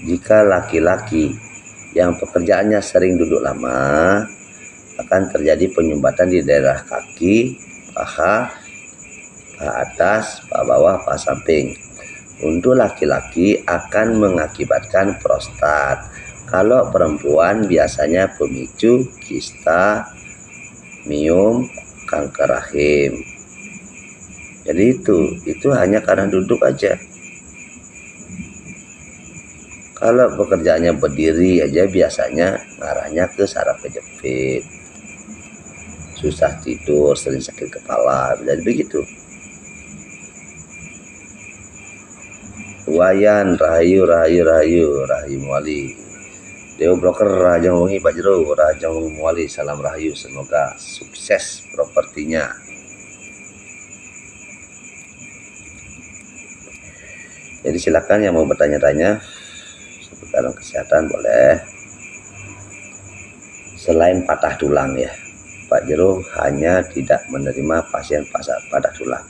jika laki-laki yang pekerjaannya sering duduk lama, akan terjadi penyumbatan di daerah kaki, paha, paha atas, paha bawah, paha samping. Untuk laki-laki akan mengakibatkan prostat. Kalau perempuan biasanya pemicu kista, miom, kanker rahim. Jadi itu hanya karena duduk aja. Kalau pekerjaannya berdiri aja biasanya ngarahnya ke saraf kejepit, susah tidur, sering sakit kepala, jadi begitu. Wayan Rahayu Muali, Dewa Broker Rajang Wengi Pak Jero, Rajang Wengi Muali, salam Rahayu, semoga sukses propertinya. Jadi silakan yang mau bertanya-tanya seputar kesehatan boleh. Selain patah tulang ya, Pak Jero hanya tidak menerima pasien pada tulang.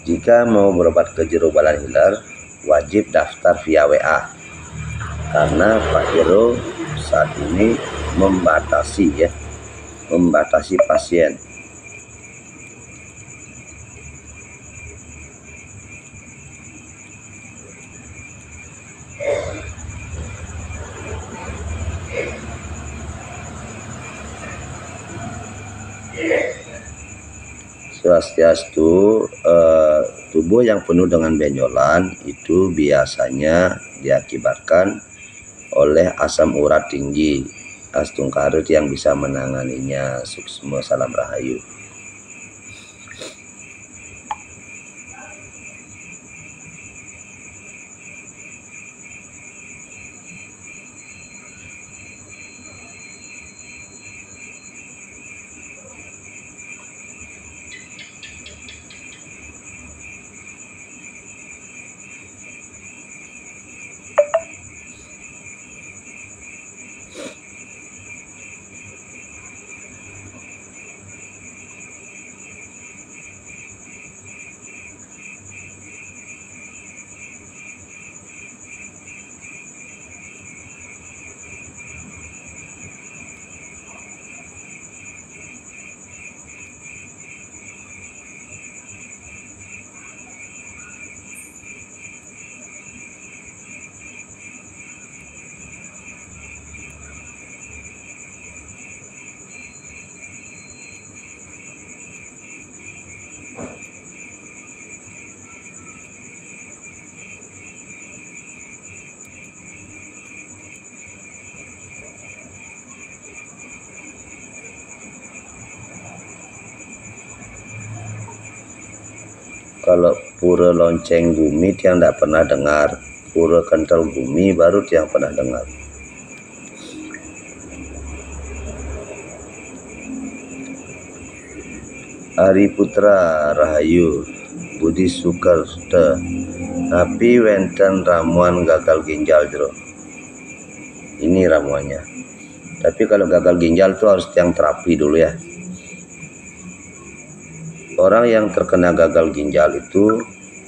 Jika mau berobat ke Jero Balan Hilir, wajib daftar via WA, karena Pak Jero saat ini membatasi pasien. Swastiastu, tubuh yang penuh dengan benjolan itu biasanya diakibatkan oleh asam urat tinggi. Astungkaret yang bisa menanganinya. Suksma, salam rahayu. Kalau pura lonceng Gumi yang tidak pernah dengar, pura kental Gumi baru yang pernah dengar. Ari Putra Rahayu, Budi Sukarta, tapi wenten ramuan gagal ginjal Jero. Ini ramuannya. Tapi kalau gagal ginjal tuh harus yang terapi dulu ya. Orang yang terkena gagal ginjal itu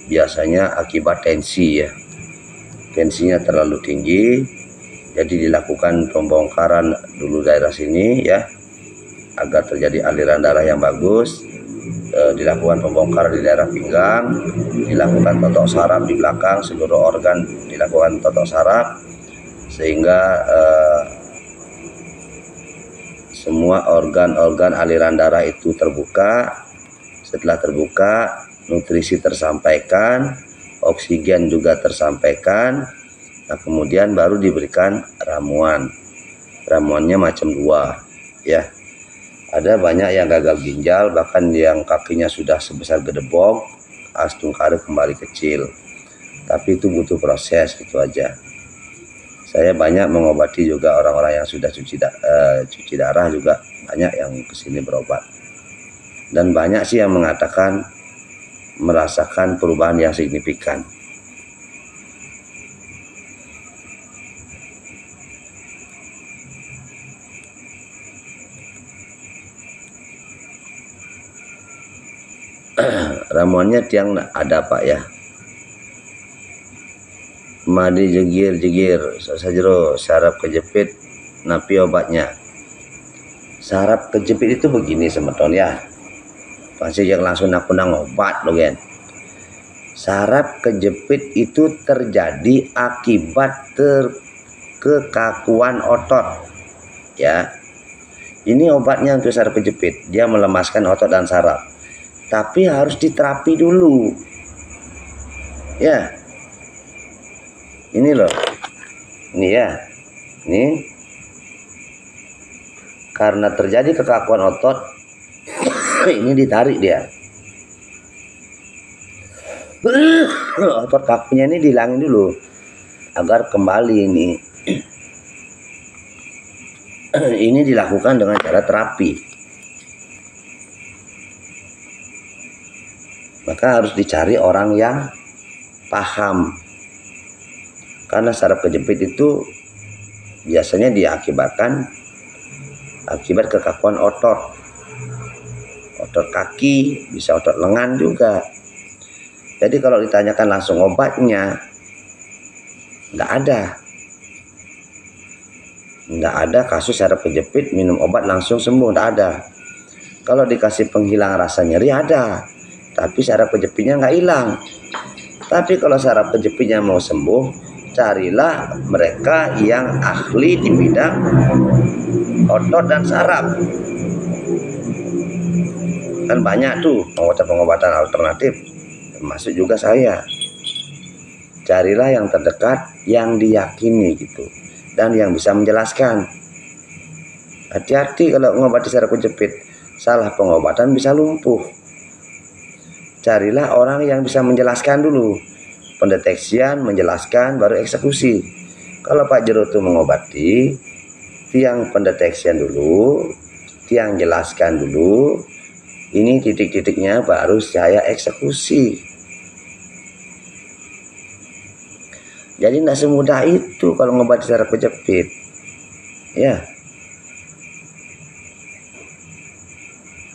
biasanya akibat tensi ya. Tensinya terlalu tinggi, jadi dilakukan pembongkaran dulu daerah sini ya, agar terjadi aliran darah yang bagus. Dilakukan pembongkaran di daerah pinggang, dilakukan totok saraf di belakang, seluruh organ dilakukan totok saraf, sehingga semua organ-organ aliran darah itu terbuka. Setelah terbuka, nutrisi tersampaikan, oksigen juga tersampaikan. Nah, kemudian baru diberikan ramuan. Ramuannya macam 2 ya. Ada banyak yang gagal ginjal, bahkan yang kakinya sudah sebesar gedebong, astungkaret kembali kecil. Tapi itu butuh proses, gitu aja. Saya banyak mengobati juga orang-orang yang sudah cuci darah juga, banyak yang kesini berobat. Dan banyak sih yang mengatakan merasakan perubahan yang signifikan. Ramuannya tiang ada Pak ya. Madi jegir, Jero, saraf kejepit, napi obatnya. Saraf kejepit itu begini semeton ya. Pasti yang langsung aku obat loh kan. Saraf kejepit itu terjadi akibat kekakuan otot ya. Ini obatnya untuk saraf kejepit, dia melemaskan otot dan saraf, tapi harus diterapi dulu ya. Ini loh, ini ya, ini karena terjadi kekakuan otot. Ini ditarik dia, otot kakinya ini dihilangin dulu agar kembali ini. Ini dilakukan dengan cara terapi. Maka harus dicari orang yang paham. Karena saraf kejepit itu biasanya diakibatkan akibat kekakuan otot kaki, bisa otot lengan juga. Jadi kalau ditanyakan langsung obatnya, nggak ada kasus saraf kejepit minum obat langsung sembuh, nggak ada. Kalau dikasih penghilang rasa nyeri ada, tapi saraf kejepitnya nggak hilang. Tapi kalau saraf kejepitnya mau sembuh, carilah mereka yang ahli di bidang otot dan saraf. Kan banyak tuh pengobatan alternatif, termasuk juga saya. Carilah yang terdekat, yang diyakini gitu, dan yang bisa menjelaskan. Hati-hati kalau mengobati saraf kejepit, salah pengobatan bisa lumpuh. Carilah orang yang bisa menjelaskan dulu, pendeteksian, menjelaskan, baru eksekusi. Kalau Pak Jero itu mengobati, tiang pendeteksian dulu, tiang jelaskan dulu, ini titik-titiknya baru saya eksekusi. Jadi tidak semudah itu kalau mengobati saraf kejepit, ya.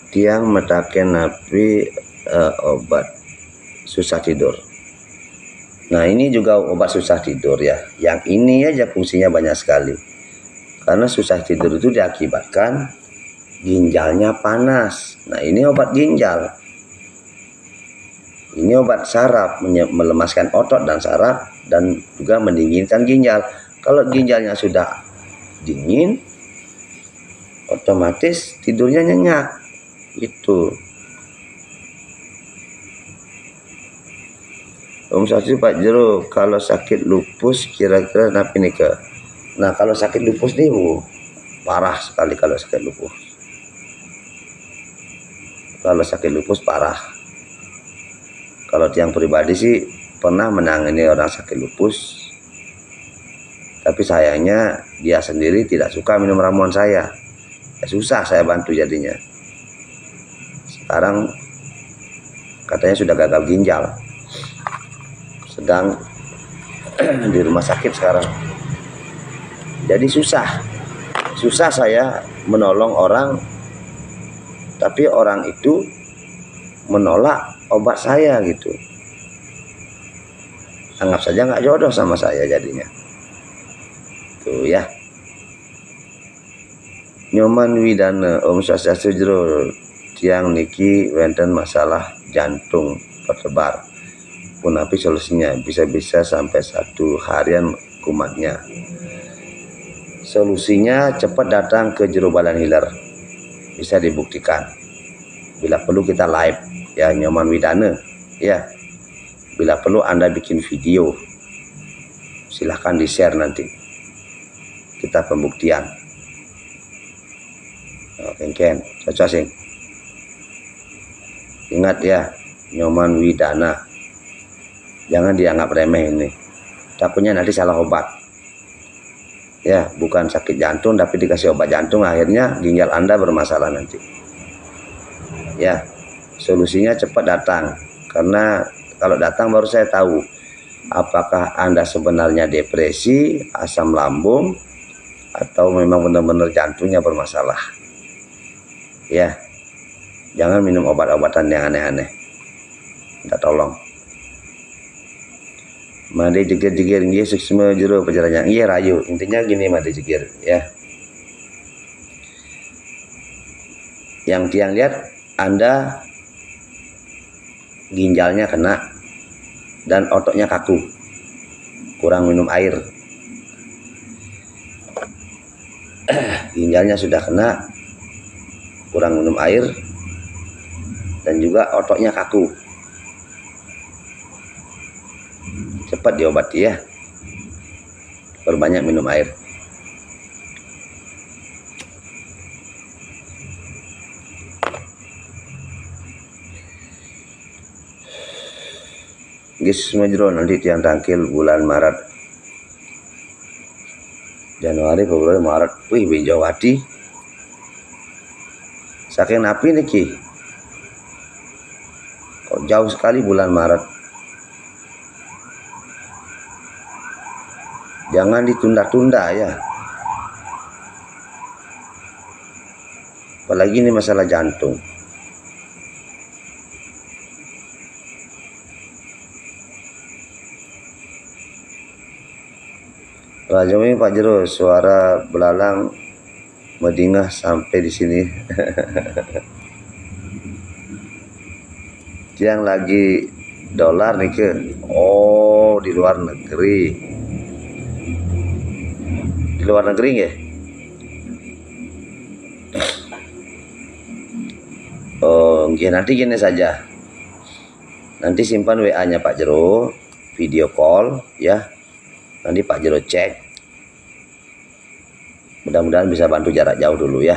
Tiang metaken napi obat susah tidur. Nah ini juga obat susah tidur ya. Yang ini aja fungsinya banyak sekali. Karena susah tidur itu diakibatkan ginjalnya panas. Nah ini obat ginjal. Ini obat saraf, melemaskan otot dan saraf dan juga mendinginkan ginjal. Kalau ginjalnya sudah dingin, otomatis tidurnya nyenyak. Itu. Om Sasi Pak Jero, kalau sakit lupus kira-kira kenapa nih ke? Nah kalau sakit lupus nih parah sekali kalau sakit lupus. Kalau sakit lupus parah. Kalau tiang pribadi sih pernah menangani orang sakit lupus, tapi sayangnya dia sendiri tidak suka minum ramuan saya. Ya, susah saya bantu jadinya. Sekarang katanya sudah gagal ginjal, sedang di rumah sakit sekarang. Jadi susah saya menolong orang, tapi orang itu menolak obat saya gitu. Anggap saja nggak jodoh sama saya jadinya. Tuh ya. Nyoman Widana, Om Swastiastu Jero, tiang niki wenten masalah jantung berdebar. Punapi solusinya, bisa-bisa sampai 1 harian kumatnya. Solusinya cepat datang ke Jero Balan Hilir. Bisa dibuktikan. Bila perlu kita live ya Nyoman Widana ya. Bila perlu Anda bikin video, silahkan di share nanti kita pembuktian. Ken cocok sing. Ingat ya Nyoman Widana, jangan dianggap remeh ini, takutnya nanti salah obat ya. Bukan sakit jantung tapi dikasih obat jantung, akhirnya ginjal Anda bermasalah nanti ya. Solusinya cepat datang, karena kalau datang baru saya tahu apakah Anda sebenarnya depresi, asam lambung, atau memang benar-benar jantungnya bermasalah ya. Jangan minum obat-obatan yang aneh-aneh, minta tolong. Made jegir-jegir nggih suksma jero perjalanan iya rayu, intinya gini made jegir ya. Yang tiang lihat Anda ginjalnya kena dan ototnya kaku, kurang minum air. Ginjalnya sudah kena, kurang minum air, dan juga ototnya kaku. Cepat diobati ya, perbanyak minum air. Gis Majro, nanti tiang tangkil bulan Maret, Januari, Februari, Maret. Wih, Benjawati saking napi niki, kok jauh sekali bulan Maret. Jangan ditunda-tunda ya. Apalagi ini masalah jantung. Rajami Pak Jero, suara belalang medingah sampai di sini. Yang lagi dolar nih ke, oh di luar negeri. Di luar negeri ya? Oh, nanti gini saja. Nanti simpan WA-nya Pak Jero, video call ya. Nanti Pak Jero cek. Mudah-mudahan bisa bantu jarak jauh dulu ya.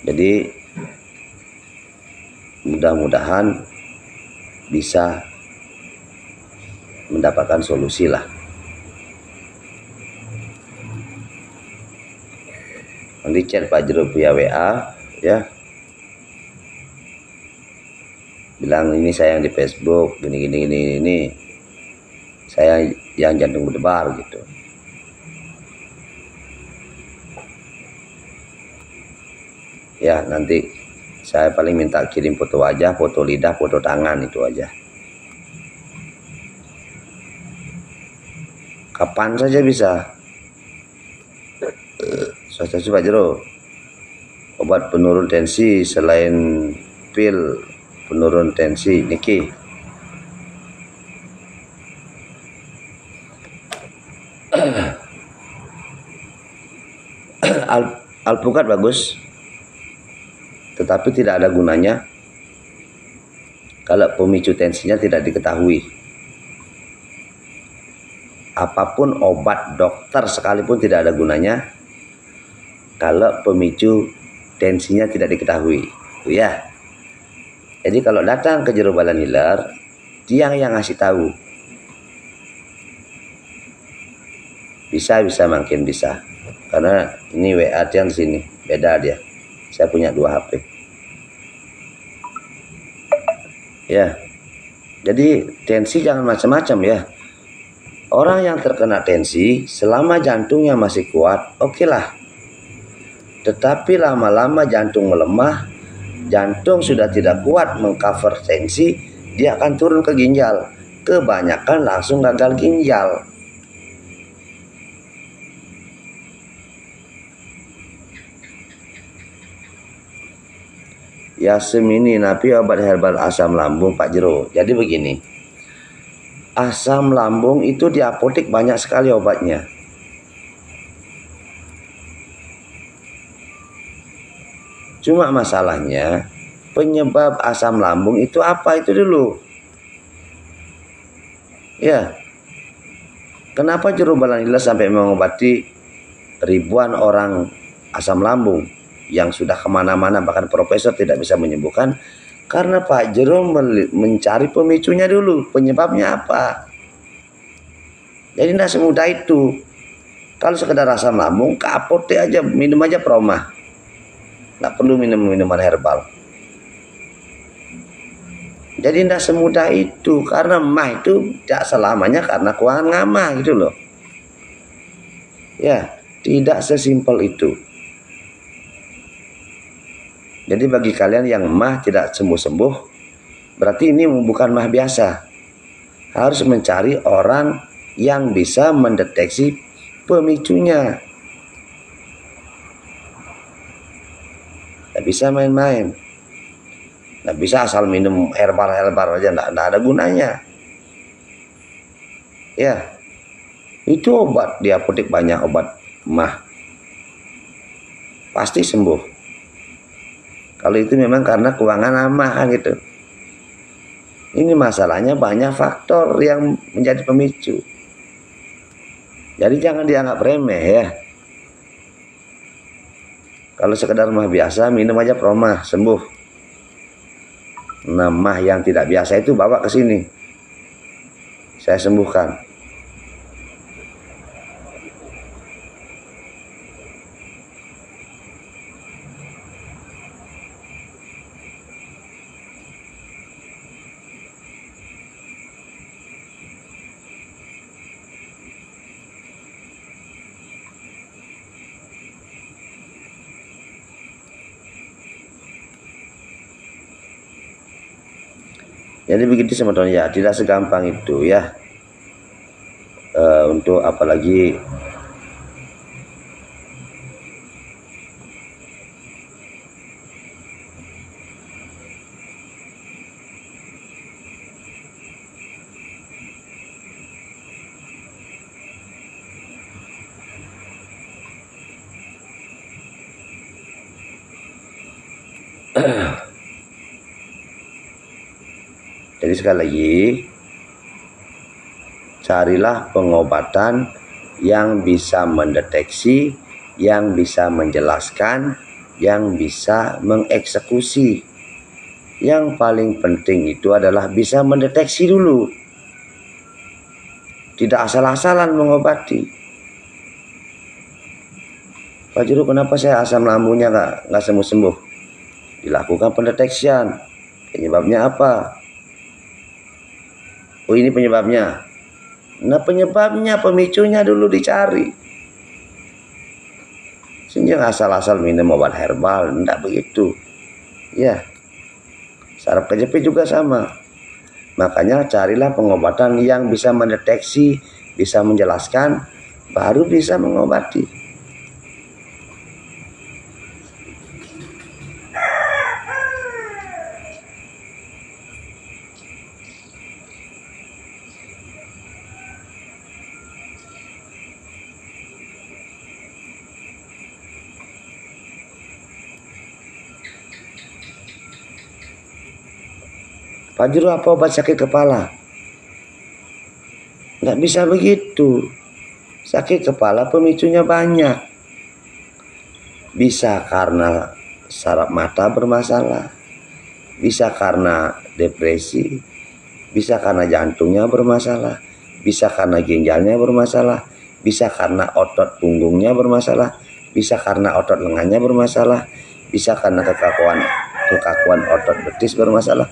Jadi mudah-mudahan bisa mendapatkan solusi lah. Nanti chat Pak Jero via WA ya. Bilang ini saya yang di Facebook, gini. Saya yang jantung berdebar gitu. Ya, nanti saya paling minta kirim foto wajah, foto lidah, foto tangan, itu aja. Kapan saja bisa. Pak Jero, obat penurun tensi selain pil penurun tensi niki. Alpukat bagus, tetapi tidak ada gunanya kalau pemicu tensinya tidak diketahui. Apapun obat dokter sekalipun tidak ada gunanya kalau pemicu tensinya tidak diketahui. Ya. Jadi kalau datang ke Jero Balan Hilir, dia yang ngasih tahu. Bisa makin bisa. Karena ini WA yang di sini, beda dia. Saya punya 2 HP. Ya. Jadi tensi jangan macam-macam ya. Orang yang terkena tensi selama jantungnya masih kuat, oke lah. Tetapi lama-lama jantung melemah, jantung sudah tidak kuat mengcover tensi, dia akan turun ke ginjal. Kebanyakan langsung gagal ginjal. Yasemini napi obat herbal asam lambung Pak Jero. Jadi begini, asam lambung itu di apotek banyak sekali obatnya. Cuma masalahnya penyebab asam lambung itu apa itu dulu. Ya, kenapa Jero Balan Hilir sampai mengobati ribuan orang asam lambung yang sudah kemana-mana, bahkan profesor tidak bisa menyembuhkan? Karena Pak Jero mencari pemicunya dulu, penyebabnya apa. Jadi tidak semudah itu. Kalau sekedar asam lambung, ke apotek aja, minum aja Proma. Nggak perlu minum minuman herbal. Jadi tidak semudah itu, karena mah itu tidak selamanya karena keuangan ngamah gitu loh. Ya, tidak sesimpel itu. Jadi bagi kalian yang mah tidak sembuh-sembuh, berarti ini bukan mah biasa. Harus mencari orang yang bisa mendeteksi pemicunya. Nggak bisa main-main. Nggak bisa asal minum herbal aja, nggak ada gunanya. Ya, itu obat di apotek banyak obat mah. Pasti sembuh. Kalau itu memang karena keuangan amah gitu. Ini masalahnya banyak faktor yang menjadi pemicu. Jadi jangan dianggap remeh ya. Kalau sekedar mah biasa, minum aja Proma, sembuh. Nah, mah yang tidak biasa itu bawa ke sini. Saya sembuhkan. Jadi begitu teman-teman ya, tidak segampang itu ya. Untuk apalagi jadi sekali lagi, carilah pengobatan yang bisa mendeteksi, yang bisa menjelaskan, yang bisa mengeksekusi. Yang paling penting itu adalah bisa mendeteksi dulu, tidak asal-asalan mengobati. Pak Juru, kenapa saya asam lambungnya nggak sembuh-sembuh? Dilakukan pendeteksian, penyebabnya apa? Oh, ini penyebabnya. Nah, penyebabnya, pemicunya dulu dicari. Sehingga asal-asal minum obat herbal, enggak begitu. Ya, saraf kejepit juga sama. Makanya carilah pengobatan yang bisa mendeteksi, bisa menjelaskan, baru bisa mengobati. Pak Juru, apa obat sakit kepala? Nggak bisa begitu. Sakit kepala pemicunya banyak. Bisa karena saraf mata bermasalah, bisa karena depresi, bisa karena jantungnya bermasalah, bisa karena ginjalnya bermasalah, bisa karena otot punggungnya bermasalah, bisa karena otot lengannya bermasalah, bisa karena kekakuan otot betis bermasalah.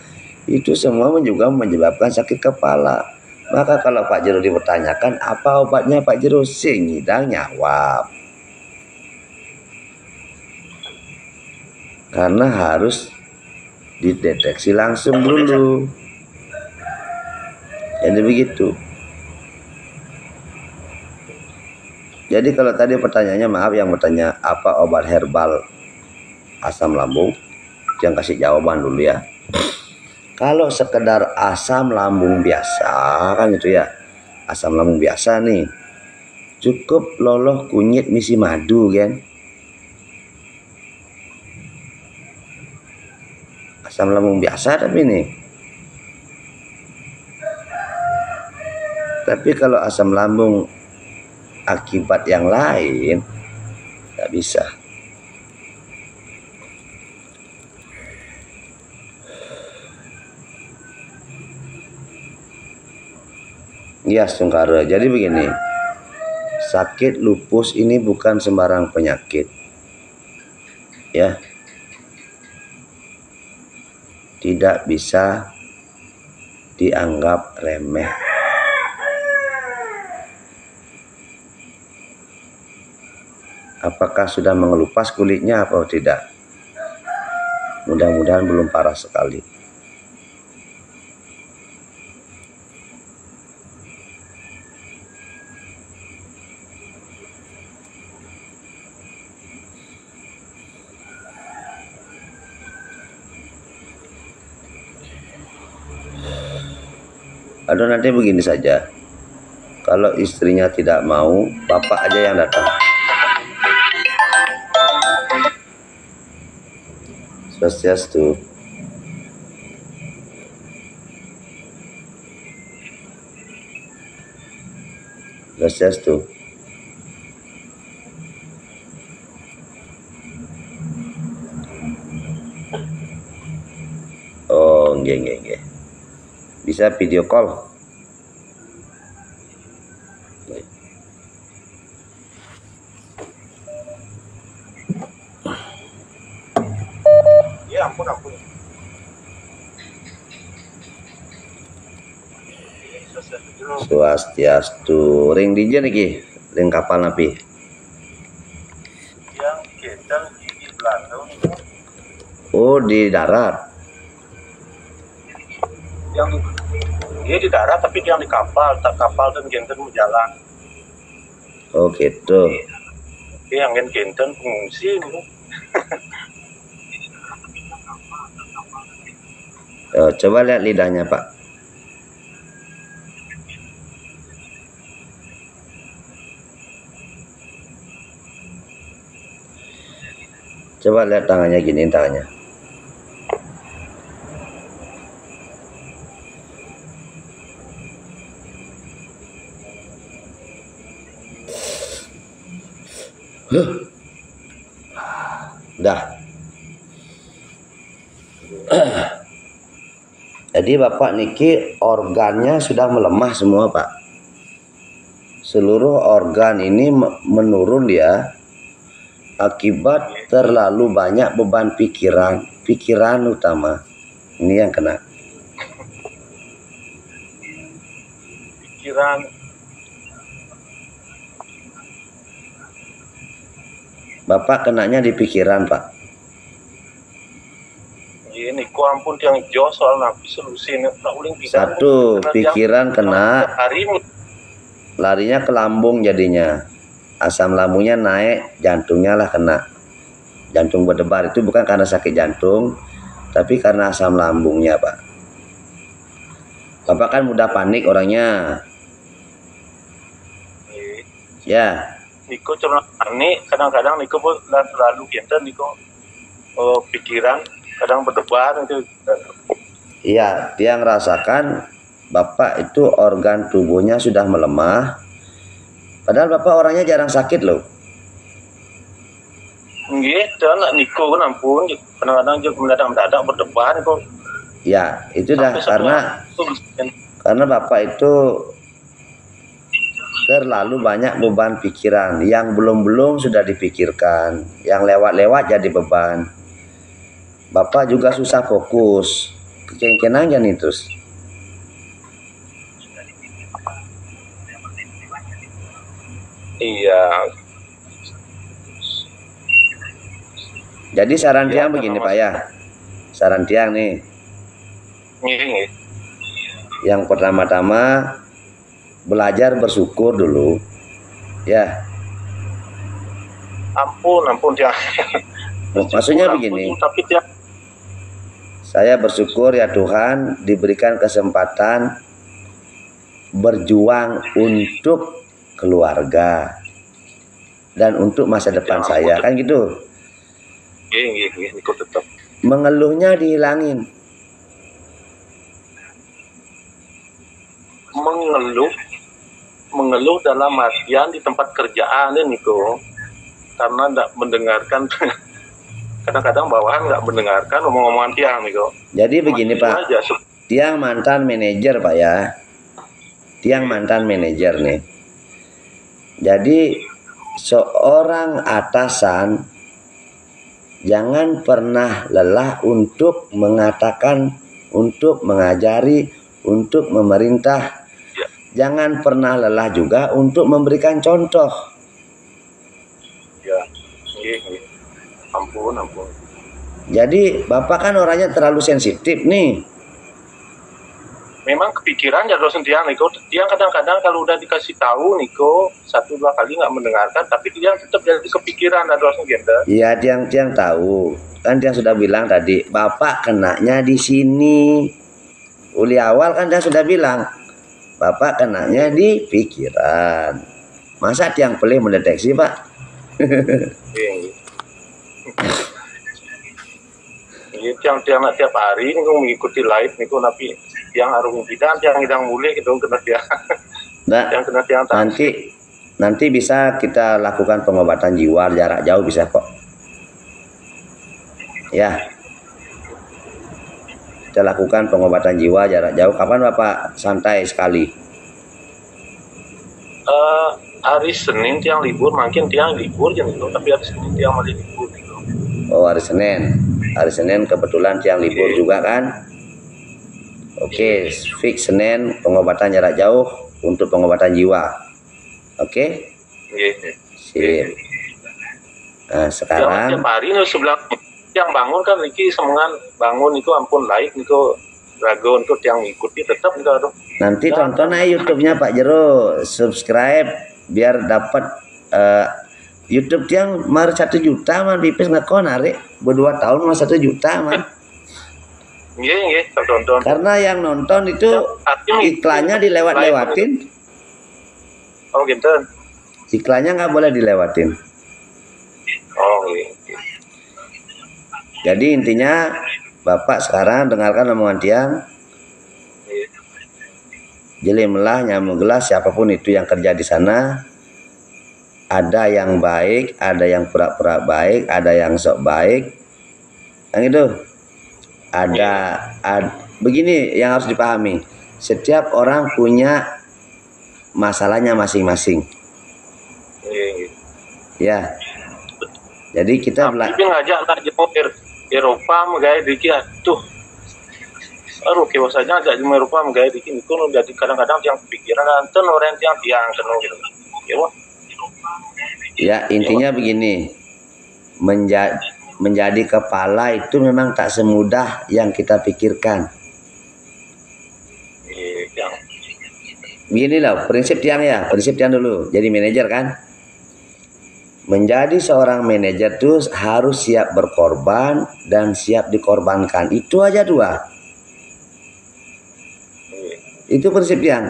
Itu semua juga menyebabkan sakit kepala. Maka kalau Pak Jero dipertanyakan apa obatnya Pak Jero, singidang nyawab. Karena harus dideteksi langsung dulu. Jadi begitu. Jadi kalau tadi pertanyaannya, maaf yang bertanya apa obat herbal asam lambung, yang kasih jawaban dulu ya. Kalau sekedar asam lambung biasa kan itu ya, asam lambung biasa nih, cukup loloh kunyit misi madu kan. Asam lambung biasa tapi nih. Tapi kalau asam lambung akibat yang lain nggak bisa. Ya, Sungkara. Jadi begini, sakit lupus ini bukan sembarang penyakit. Ya. Tidak bisa dianggap remeh. Apakah sudah mengelupas kulitnya atau tidak? Mudah-mudahan belum parah sekali. Aduh, nanti begini saja. Kalau istrinya tidak mau, bapak aja yang datang. Swastiastu. Swastiastu. Oh, nggih. Bisa video call. Ya, ampun. Swastiastu. Ring DJ niki, ring kapal napi. Yang kita di Belanda. Oh, di darat. Yang dia di darat tapi dia di kapal, tak kapal dan genten berjalan. Oh gitu. Dia yang genten pengungsi nih. Coba lihat lidahnya Pak. Coba lihat tangannya, gini tangannya. Dah. Jadi Bapak niki organnya sudah melemah semua Pak. Seluruh organ ini menurun ya, akibat terlalu banyak beban pikiran utama. Ini yang kena. Pikiran. Bapak kenanya di pikiran Pak. Ini ku ampun yang jauh soal nabi solusi tak uling pikiran. Satu, pikiran kena, larinya ke lambung jadinya. Asam lambungnya naik, jantungnya lah kena. Jantung berdebar itu bukan karena sakit jantung, tapi karena asam lambungnya Pak. Bapak kan mudah panik orangnya. Ya. Niko cuma panik, kadang-kadang Niko pun selalu genten Niko pikiran kadang berdebar itu. Iya, dia ngerasakan Bapak itu organ tubuhnya sudah melemah. Padahal Bapak orangnya jarang sakit loh. Gitu, anak Niko kan ampun, kadang-kadang juga mendadak berdebar kok. Ya, itu dah karena Bapak itu terlalu banyak beban pikiran. Yang belum sudah dipikirkan, yang lewat jadi beban. Bapak juga susah fokus, keceng-kenang nih terus. Iya. Jadi saran tiang begini Pak ya. Saran tiang nih. Yang pertama-tama belajar bersyukur dulu. Ya. Ampun dia. Maksudnya begini. Tapi dia saya bersyukur ya Tuhan diberikan kesempatan berjuang untuk keluarga dan untuk masa depan saya, kan gitu. Ikut tetap. Mengeluhnya dihilangin. Mengeluh dalam artian di tempat kerjaan ini Niko, karena tidak mendengarkan. Kadang-kadang bawahan nggak mendengarkan omong-omongan tiang nih kok. Jadi begini Pak, tiang mantan manajer Pak ya, tiang mantan manajer nih. Jadi seorang atasan jangan pernah lelah untuk mengatakan, untuk mengajari, untuk memerintah. Jangan pernah lelah juga untuk memberikan contoh. Ya, ampun. Jadi Bapak kan orangnya terlalu sensitif nih. Memang kepikiran ya dosen tiang Niko. Dia kadang-kadang kalau udah dikasih tahu Niko 1-2 kali nggak mendengarkan, tapi dia tetap jadi kepikiran ada dosen gender. Iya, tiang tahu. Kan tiang sudah bilang tadi, Bapak kenanya di sini. Uli awal kan dia sudah bilang, Bapak kenanya di pikiran. Masa tiang pelih mendeteksi Pak? Tiang tiap hari Niko mengikuti live Niko, tapi tiang harus tidak, tiang hidang mulai gitu kena tiang. Nah, yang kena tiang nanti bisa kita lakukan pengobatan jiwa jarak jauh bisa kok. Ya. Kita lakukan pengobatan jiwa jarak jauh. Kapan Bapak santai sekali? Hari Senin tiang libur, makin tiang libur jadi itu, tapi hari Senin tiang masih libur gitu. Oh, hari Senin. Hari Senin kebetulan tiang libur juga kan? Oke, fix Senin pengobatan jarak jauh untuk pengobatan jiwa. Oke? Sip. Nah, sekarang tiap hari nih sebelah yang bangun kan Riki semangat bangun itu ampun laik Niko ragu untuk yang mengikuti tetap enggak tuh. Nanti tonton aja YouTube-nya Pak Jero, subscribe biar dapat YouTube yang mar 1 juta man pipis ngakon hari berdua tahun mah 1 juta man. Iya, tonton. Karena yang nonton itu iklannya dilewat-lewatin. Oh gitu. Iklannya nggak boleh dilewatin. Oh iya. Jadi intinya Bapak sekarang dengarkan omongan Tiang. Jelimelah nyamuk gelas siapapun itu yang kerja di sana. Ada yang baik, ada yang pura-pura baik, ada yang sok baik. Yang itu begini yang harus dipahami. Setiap orang punya masalahnya masing-masing. Ya. Jadi kita tapi ngajak nak jemput Eropa megaya dikit tuh. Aduh kewasanya agak di Eropa megaya dikit itu jadi kadang-kadang yang pikiran nanten orang yang tiang kena gitu. Ya intinya begini, menjadi kepala itu memang tak semudah yang kita pikirkan. Begini loh prinsip Tiang ya, prinsip Tiang dulu. Jadi manajer kan. Menjadi seorang manajer tuh harus siap berkorban dan siap dikorbankan. Itu aja 2. Itu prinsip Tiang.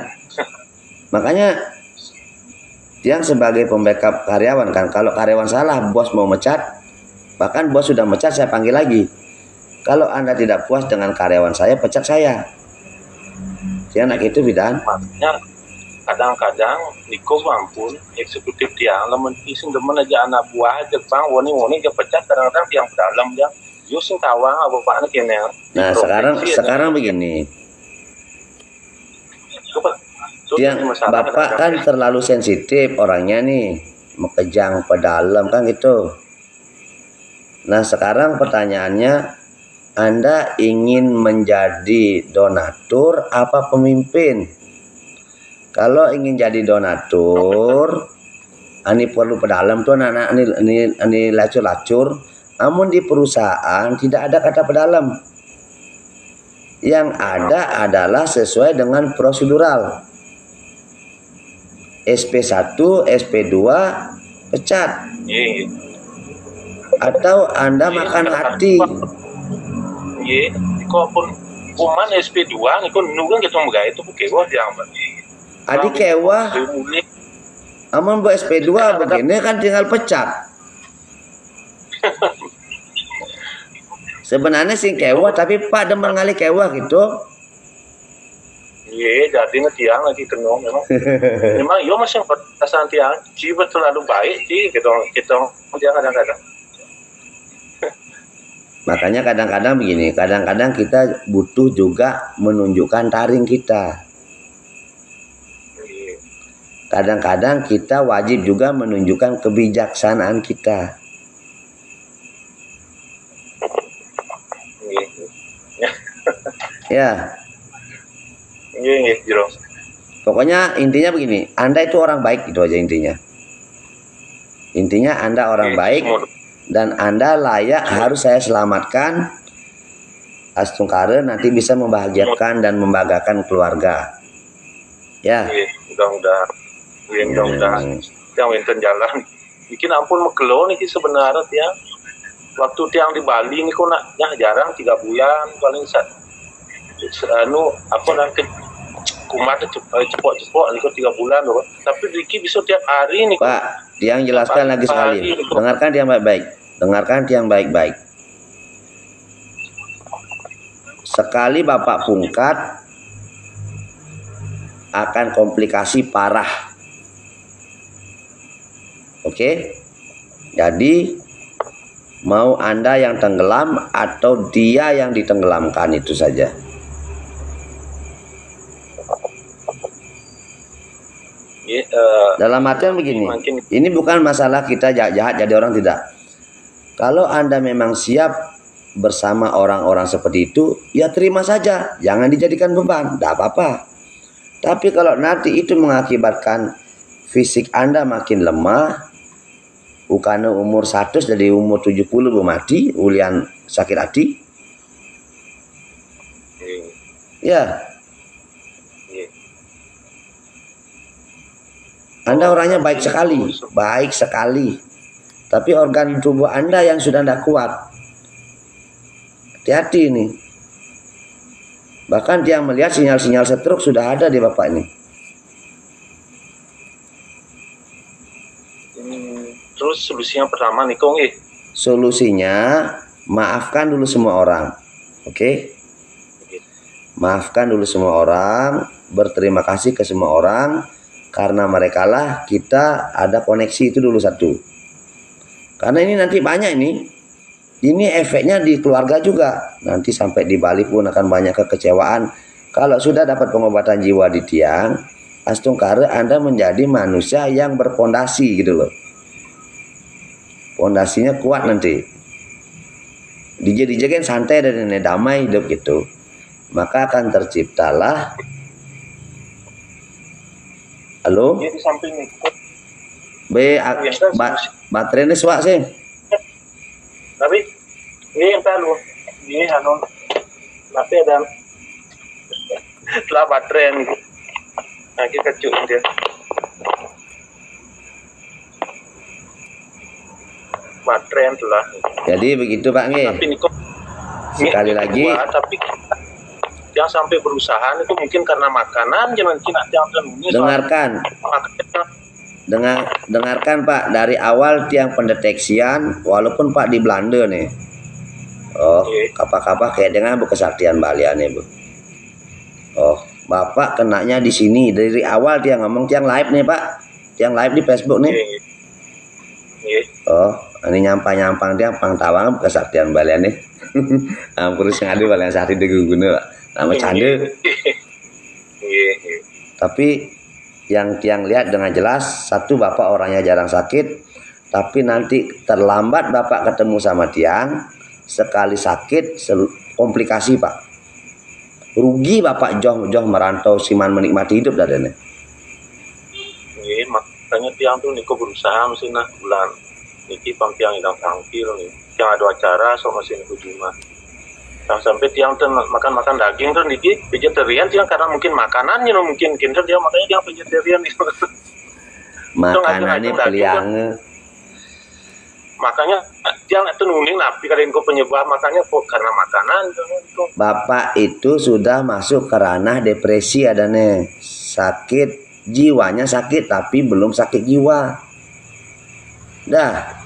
Makanya Tiang sebagai pembackup karyawan kan. Kalau karyawan salah, bos mau mecat. Bahkan bos sudah mecat, saya panggil lagi. Kalau Anda tidak puas dengan karyawan saya, pecat saya. Tiang nak itu bidan. Kadang-kadang Niko ampun eksekutif Tiang lamun isin demen aja anak buah aja bang woni dia pecat kadang-kadang Tiang dalam dia yusin tawang apa kene. Nah sekarang begini Tiang Bapak kan terlalu sensitif orangnya nih mekejang pedalam kan gitu. Nah sekarang pertanyaannya Anda ingin menjadi donatur apa pemimpin? Kalau ingin jadi donatur, ini perlu pedalam tuh anak-anak ini lacur-lacur. Namun di perusahaan tidak ada kata pedalam. Yang ada adalah sesuai dengan prosedural. SP1, SP2 pecat. Atau Anda makan hati. Iya, kok pun kuman SP2 niku nunggu gitu megah itu kewa yang Adik kewa. Aman buat SP2 begini kan tinggal pecat. Sebenarnya sih kewa tapi Pak demen ngali kewa gitu. Iya, jadi Tiang lagi kenong memang. Memang yo masih perasaan Tiang jiwa terlalu baik sih gitu dia kadang-kadang. Makanya kadang-kadang begini, kadang-kadang kita butuh juga menunjukkan taring kita. Kadang-kadang kita wajib juga menunjukkan kebijaksanaan kita. Ya. Pokoknya intinya begini, Anda itu orang baik itu aja intinya. Intinya Anda orang baik dan Anda layak harus saya selamatkan. Astungkare nanti bisa membahagiakan dan membanggakan keluarga. Ya. Mudah-mudahan yang wenten jalan. Bikin ampun megelo niki sebenarnya Tiang. Waktu Tiang di Bali niku nak jarang 3 bulan paling kumat cepok niku 3 bulan loh. Tapi Riki bisa tiap hari nih. Pak, Tiang jelaskan lagi sekali. Dengarkan Tiang baik-baik. Dengarkan Tiang baik-baik. Sekali Bapak pungkat akan komplikasi parah. Oke, jadi mau Anda yang tenggelam atau dia yang ditenggelamkan itu saja. Dalam artian begini, ini bukan masalah kita jahat jadi orang tidak. Kalau Anda memang siap bersama orang-orang seperti itu, ya terima saja, jangan dijadikan beban, tidak apa-apa. Tapi kalau nanti itu mengakibatkan fisik Anda makin lemah, bukan umur 100 jadi umur 70 mati, ulian sakit hati. Ya, Iya. Anda orangnya baik sekali. Tapi organ tubuh Anda yang sudah tidak kuat. Hati-hati ini. Bahkan dia melihat sinyal-sinyal stroke sudah ada di Bapak ini. Terus solusinya pertama nih Kong, Solusinya maafkan dulu semua orang. Oke? Maafkan dulu semua orang, berterima kasih ke semua orang, karena mereka lah kita ada koneksi itu dulu satu. Karena ini nanti banyak ini efeknya di keluarga juga. Nanti sampai di Bali pun akan banyak kekecewaan. Kalau sudah dapat pengobatan jiwa di tiang, Astungkare Anda menjadi manusia yang berpondasi gitu loh. Pondasinya kuat nanti. DJ kan santai dan damai hidup gitu. Maka akan terciptalah. Halo? Di samping nih. Baterainya suak sih. Tapi ini yang lu. Ini anu. Tapi ada setelah baterai nih. Lagi kecil dia. Baterai itulah. Jadi begitu Pak Nge. Tapi Niko Sekali lagi. Tapi yang sampai berusaha itu mungkin karena makanan jangan dengarkan Pak, dari awal tiang pendeteksian walaupun Pak di Belanda nih. Oh, kapak-kapak kayak dengan kesaktian Balian ya Bu. Oh, Bapak kenanya di sini dari awal dia ngomong tiang live nih Pak. Tiang live di Facebook nih. Oh, ini nyampang dia pangtawang kesaktian Balian nih. Ampun sing ade Balian sehari digugune Pak. Nama cande. Tapi yang tiang lihat dengan jelas, satu Bapak orangnya jarang sakit, tapi nanti terlambat Bapak ketemu sama tiang, sekali sakit komplikasi Pak. Rugi Bapak joh merantau siman menikmati hidup dadane. Iya, makanya tiang tuh niko berusaha mesin bulan niki pang tiang idang tampil nih. Yang ada acara so mesin niku cuma sampai tiang tuh makan daging tuh niki vegetarian tiang karena mungkin makanannya mungkin kinder dia makanya tiang vegetarian gitu. Makanannya peliang. Makanya tiang itu nuning napi kalian kok penyebab makanya kok karena makanan itu. Bapak itu sudah masuk ke ranah depresi adanya, sakit jiwanya sakit tapi belum sakit jiwa. Dah.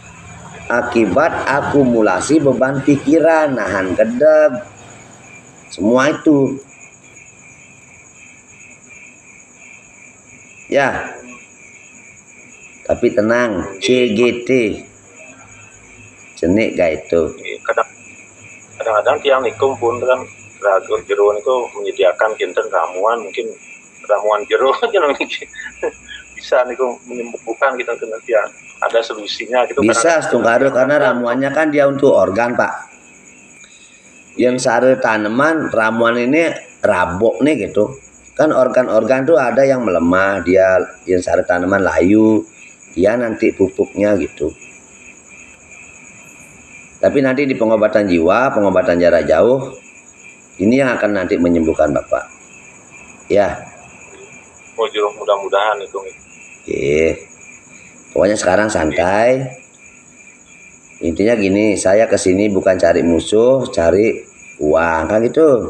Akibat akumulasi beban pikiran, nahan gedeg, semua itu. Ya. Tapi tenang, CGT. Cenik gak itu. Kadang-kadang tiang nikum pun kan ragu jeruan itu menyediakan kinten ramuan, mungkin ramuan jeruan bisa nikum menyembuhkan kita kena tiang. Ada solusinya gitu. Bisa Astungkare karena ramuannya kan dia untuk organ Pak. Yang sare tanaman ramuan ini rabok nih gitu. Kan organ-organ tuh ada yang melemah, dia yang sare tanaman layu, dia nanti pupuknya gitu. Tapi nanti di pengobatan jiwa, pengobatan jarak jauh, ini yang akan nanti menyembuhkan Bapak. Ya. Oh jeruk mudah-mudahan itu. Oke. Pokoknya sekarang santai. Intinya gini, saya kesini bukan cari musuh, cari uang kan gitu.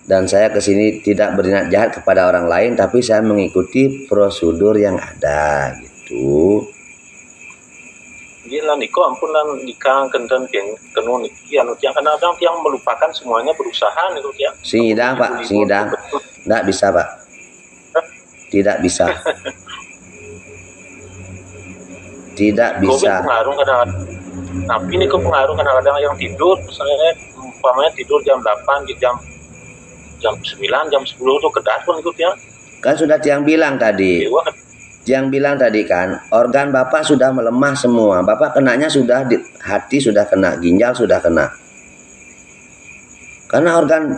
Dan saya kesini tidak berniat jahat kepada orang lain, tapi saya mengikuti prosedur yang ada gitu. Gila Niko ampun lan nikah kenten kenu niki anu tiang kadang tiang melupakan semuanya berusaha niku tiang. Singidang Pak, singidang. Enggak bisa Pak. Tidak bisa. Tidak bisa. Pengaruh kadang-kadang. Tapi ini pengaruh kadang-kadang yang tidur, misalnya umpamanya tidur jam 8 di jam 9, jam 10 tuh kedat pun ikut ya. Kan sudah tiang bilang tadi. Tiang bilang tadi kan, organ Bapak sudah melemah semua. Bapak kenanya sudah di hati sudah kena, ginjal sudah kena. Karena organ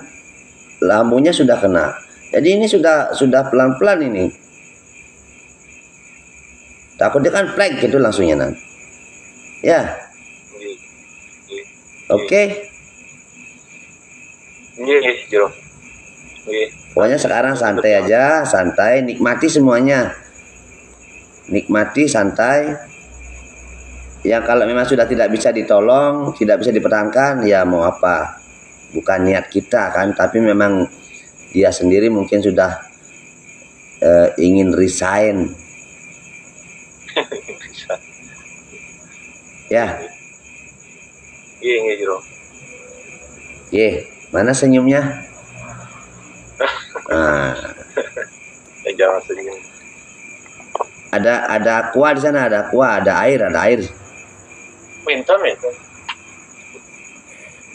lambungnya sudah kena. Jadi ini sudah pelan-pelan ini. Takutnya kan plek gitu langsungnya nanti. Ya. Oke. Iya, Jero. Pokoknya sekarang santai aja, santai, nikmati semuanya. Nikmati, santai. Yang kalau memang sudah tidak bisa ditolong, tidak bisa dipertahankan, ya mau apa? Bukan niat kita kan, tapi memang dia sendiri mungkin sudah ingin resign. Ya. Iya, Jero. Mana senyumnya? Nah. Jangan senyum. Ada aqua di sana, ada aqua, ada air. Minta.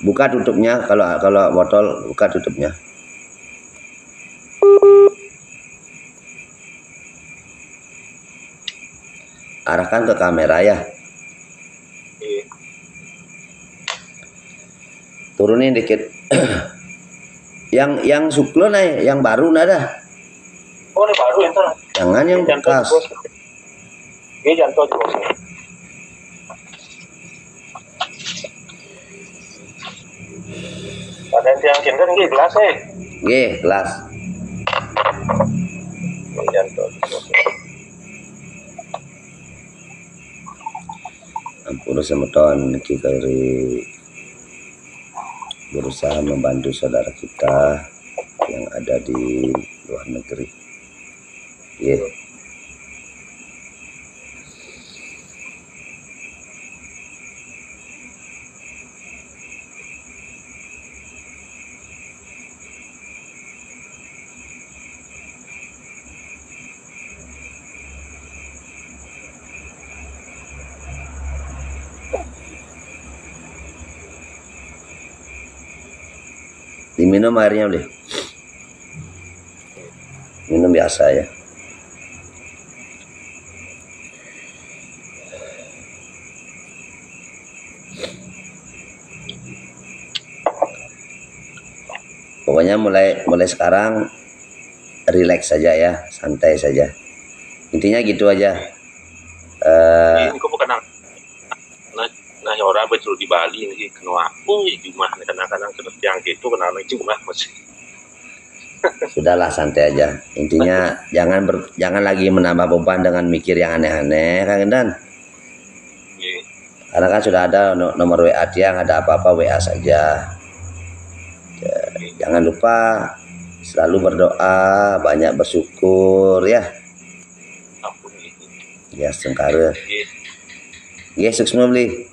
Buka tutupnya, kalau botol buka tutupnya. Arahkan ke kamera ya. Iya. Turunin dikit. yang suklo nih, yang baru nada. Oh, ini baru itu. Jangan yang bekas. Ini jantung di bos. Ada yang kinder ini gelas Gelas. Ini jantung di bos. Ampun semeton kita berusaha membantu saudara kita yang ada di luar negeri. Diminum airnya boleh. Minum biasa ya. Pokoknya mulai sekarang relax saja ya, santai saja. Intinya gitu aja. Ini kok bukan nah orang betul di Bali nih kena jumlah kadang-kadang seperti yang gitu kena jumlah masih. Sudahlah santai aja. Intinya jangan lagi menambah beban dengan mikir yang aneh-aneh, Kang Endan. Karena kan sudah ada nomor WA dia, ada apa-apa WA saja. Jangan lupa selalu berdoa, banyak bersyukur ya. Ya, sengkara. Yesus mau beli.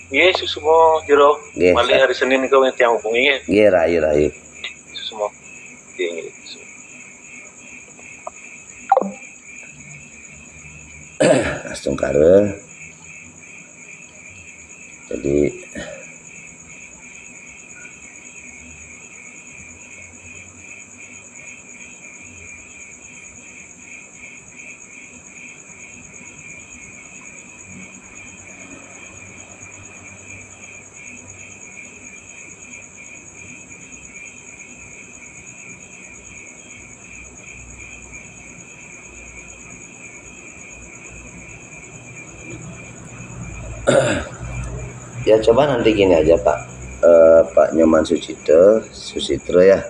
Yesus semua Jero. Paling hari Senin kau yang hubungi. Rayu. Semua. Sengkara. Jadi ya coba nanti gini aja Pak, Pak Nyoman Susitro ya,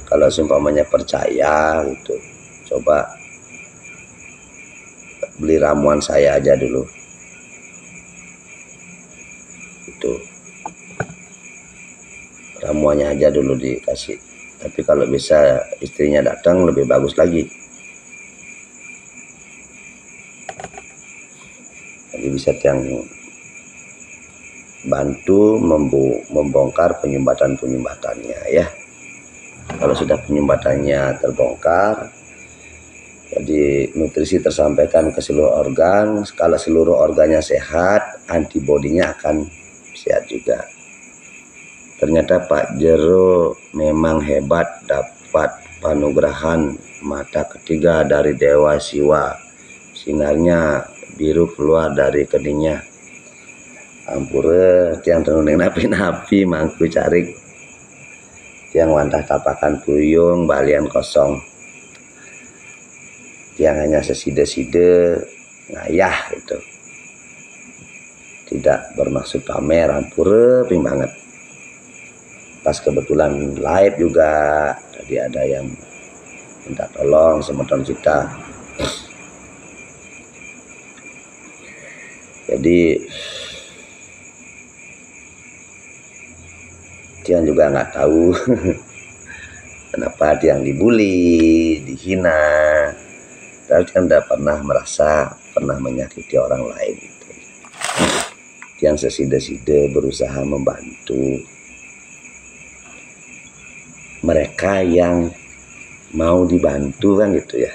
kalau seumpamanya percaya gitu, coba beli ramuan saya aja dulu, itu ramuannya aja dulu dikasih. Tapi kalau bisa istrinya datang lebih bagus lagi. Jadi bisa yang bantu membongkar penyumbatannya ya. Kalau sudah penyumbatannya terbongkar, jadi nutrisi tersampaikan ke seluruh organ. Kalau seluruh organnya sehat, antibodinya akan sehat juga. Ternyata Pak Jero memang hebat, dapat panugrahan mata ketiga dari Dewa Siwa. Sinarnya biru keluar dari keningnya. Ampura tiang tenuneng napi-napi mangku carik. Tiang wantah tapakan puyung balian kosong. Tiang hanya seside-side ngayah gitu. Tidak bermaksud pamer, ampura ping banget. Pas kebetulan live juga tadi ada yang minta tolong sama teman kita. Jadi Tiang juga nggak tahu kenapa Tiang dibully, dihina. Tapi kan udah pernah menyakiti orang lain gitu. Tiang seside-side berusaha membantu mereka yang mau dibantu kan gitu ya.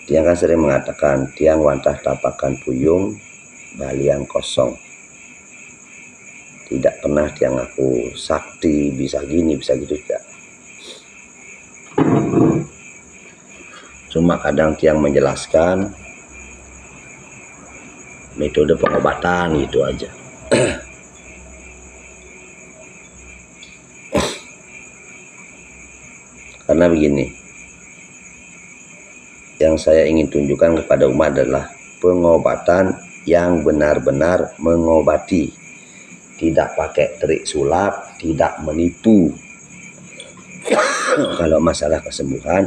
Tiang kan sering mengatakan, tiang wantah tapakan puyung, baliang kosong. Tidak pernah tiang aku sakti, bisa gini, bisa gitu, tidak. Cuma kadang tiang menjelaskan metode pengobatan gitu aja. Karena begini, yang saya ingin tunjukkan kepada umat adalah pengobatan yang benar-benar mengobati, tidak pakai trik sulap, tidak menipu. Kalau masalah kesembuhan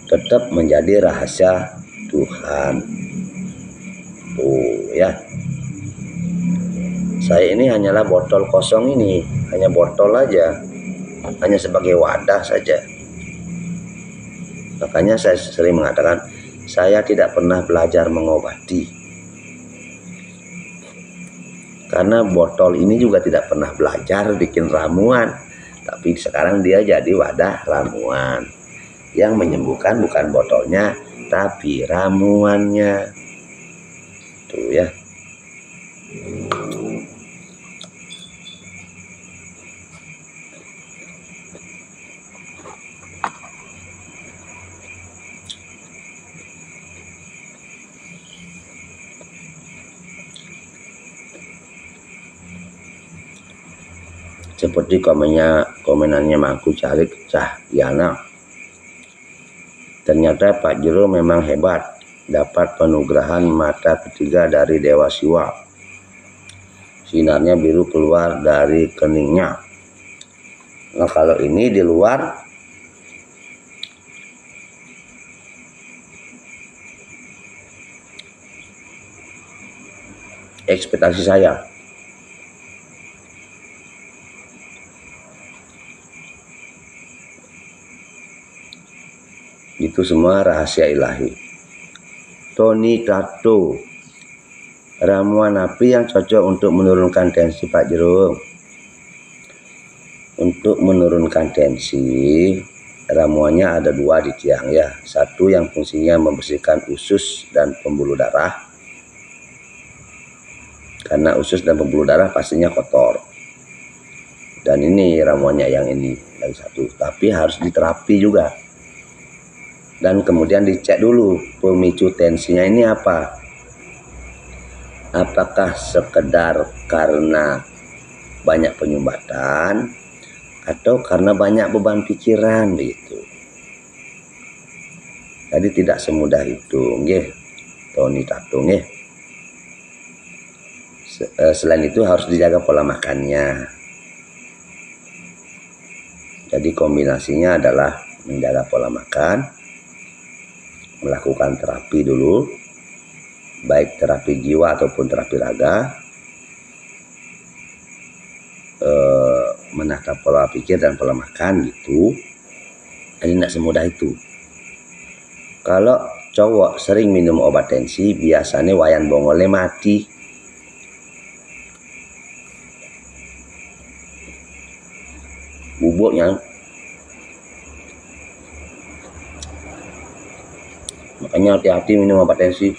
tetap menjadi rahasia Tuhan. Tuh ya, saya ini hanyalah botol kosong ini, hanya botol aja, hanya sebagai wadah saja. Makanya saya sering mengatakan, saya tidak pernah belajar mengobati. Karena botol ini juga tidak pernah belajar bikin ramuan. Tapi sekarang dia jadi wadah ramuan. Yang menyembuhkan bukan botolnya, tapi ramuannya. Tuh ya. Seperti komenannya Mangku Carik Cahdiana. Ternyata Pak Jero memang hebat, dapat penugrahan mata ketiga dari Dewa Siwa. Sinarnya biru keluar dari keningnya. Nah kalau ini di luar, ekspektasi saya. Itu semua rahasia ilahi. Tony Tato, ramuan api yang cocok untuk menurunkan tensi Pak Jero. Untuk menurunkan tensi, ramuannya ada dua di tiang ya. Satu yang fungsinya membersihkan usus dan pembuluh darah. Karena usus dan pembuluh darah pastinya kotor. Dan ini ramuannya yang ini lagi satu. Tapi harus diterapi juga. Dan kemudian dicek dulu pemicu tensinya ini apa. Apakah sekedar karena banyak penyumbatan atau karena banyak beban pikiran gitu. Jadi tidak semudah itu, nggih. Tony Tato nggih. Selain itu harus dijaga pola makannya. Jadi kombinasinya adalah menjaga pola makan, melakukan terapi dulu, baik terapi jiwa ataupun terapi raga, menata pola pikir dan pola makan gitu. Ini tidak semudah itu. Kalau cowok sering minum obat tensi, biasanya wayan bongolnya mati. Bubuknya. Makanya hati-hati minum obat tensi.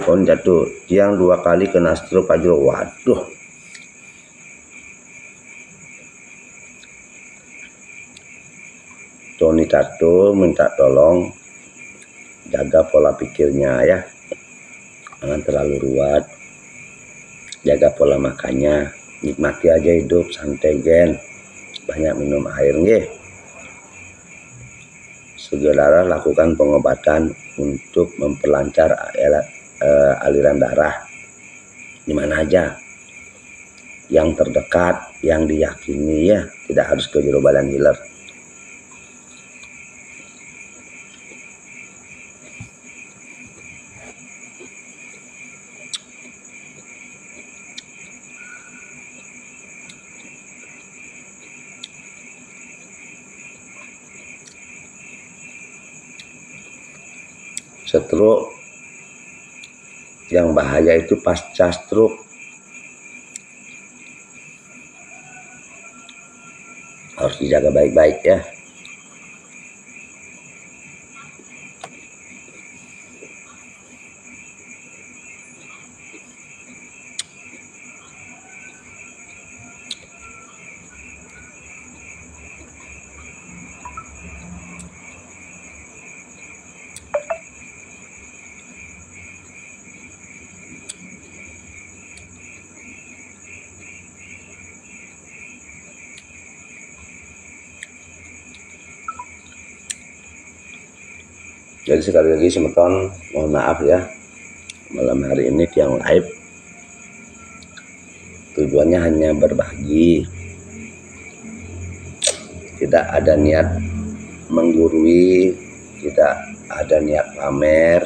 Kon jatuh, tiang 2 kali kena stroke Pak Jero. Waduh. Tony Tato minta tolong jaga pola pikirnya ya. jangan terlalu ruwet, jaga pola makannya, nikmati aja hidup, santai gen, banyak minum air nggih. Segera lakukan pengobatan untuk memperlancar aliran darah di mana aja yang terdekat, yang diyakini ya, tidak harus ke Jero Badan Healer. Stroke yang bahaya itu pasca stroke. Harus dijaga baik-baik ya. Jadi sekali lagi semeton, mohon maaf ya, malam hari ini tiang live tujuannya hanya berbagi, tidak ada niat menggurui, tidak ada niat pamer,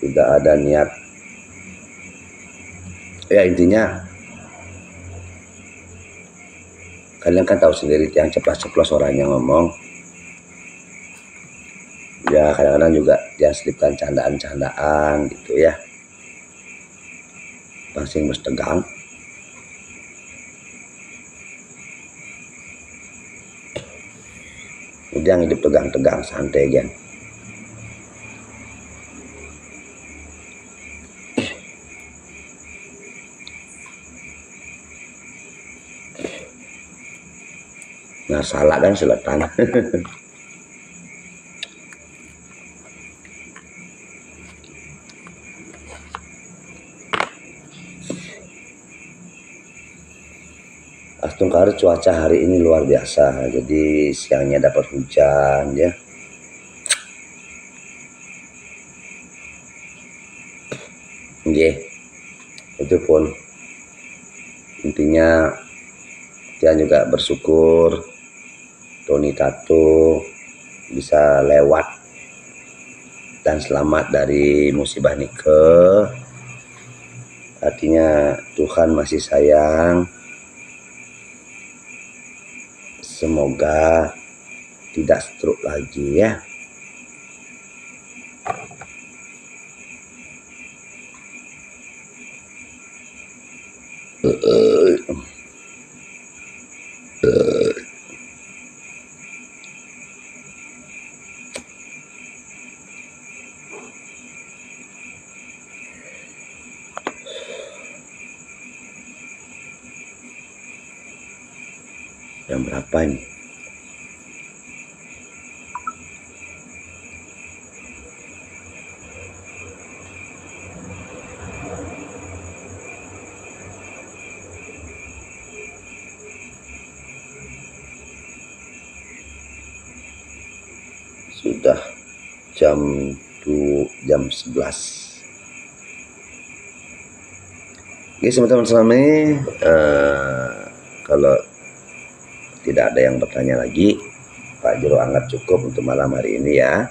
tidak ada niat, ya intinya kalian kan tahu sendiri tiang ceplas-ceplos orangnya ngomong. Ya kadang-kadang juga dia selipkan candaan-candaan gitu ya, masing bertegang. Udah hidup tegang-tegang, santai gen. Nah salah kan selatan. Astungkar cuaca hari ini luar biasa, jadi siangnya dapat hujan ya. Nggih, itu pun intinya dia juga bersyukur Tony Tato bisa lewat dan selamat dari musibah nikah. Artinya Tuhan masih sayang. Semoga tidak stroke lagi ya. Jam berapa ini? Sudah jam 11. Oke teman-teman selama ini kalau tidak ada yang bertanya lagi, Pak Jero anggap cukup untuk malam hari ini ya.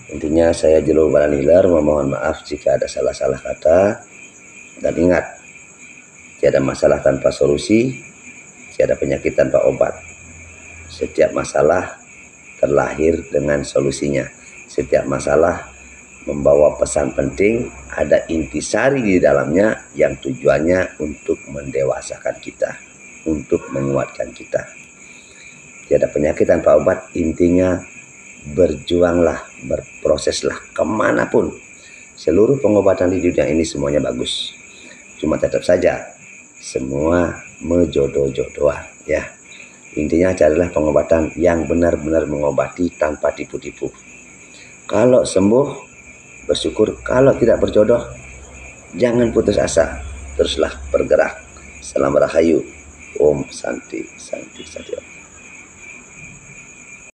Intinya saya Jero Badan Healer memohon maaf jika ada salah-salah kata, dan ingat, tiada masalah tanpa solusi, tiada penyakit tanpa obat. Setiap masalah terlahir dengan solusinya. Setiap masalah membawa pesan penting, ada intisari di dalamnya yang tujuannya untuk mendewasakan kita, untuk menguatkan kita. Tiada penyakit tanpa obat, intinya berjuanglah, berproseslah kemanapun. Seluruh pengobatan di dunia ini semuanya bagus. Cuma tetap saja semua menjodoh-jodohan ya. Intinya carilah pengobatan yang benar-benar mengobati tanpa tipu-tipu. Kalau sembuh, bersyukur. Kalau tidak berjodoh, jangan putus asa, teruslah bergerak. Salam Rahayu. Om Santi Santi Santi.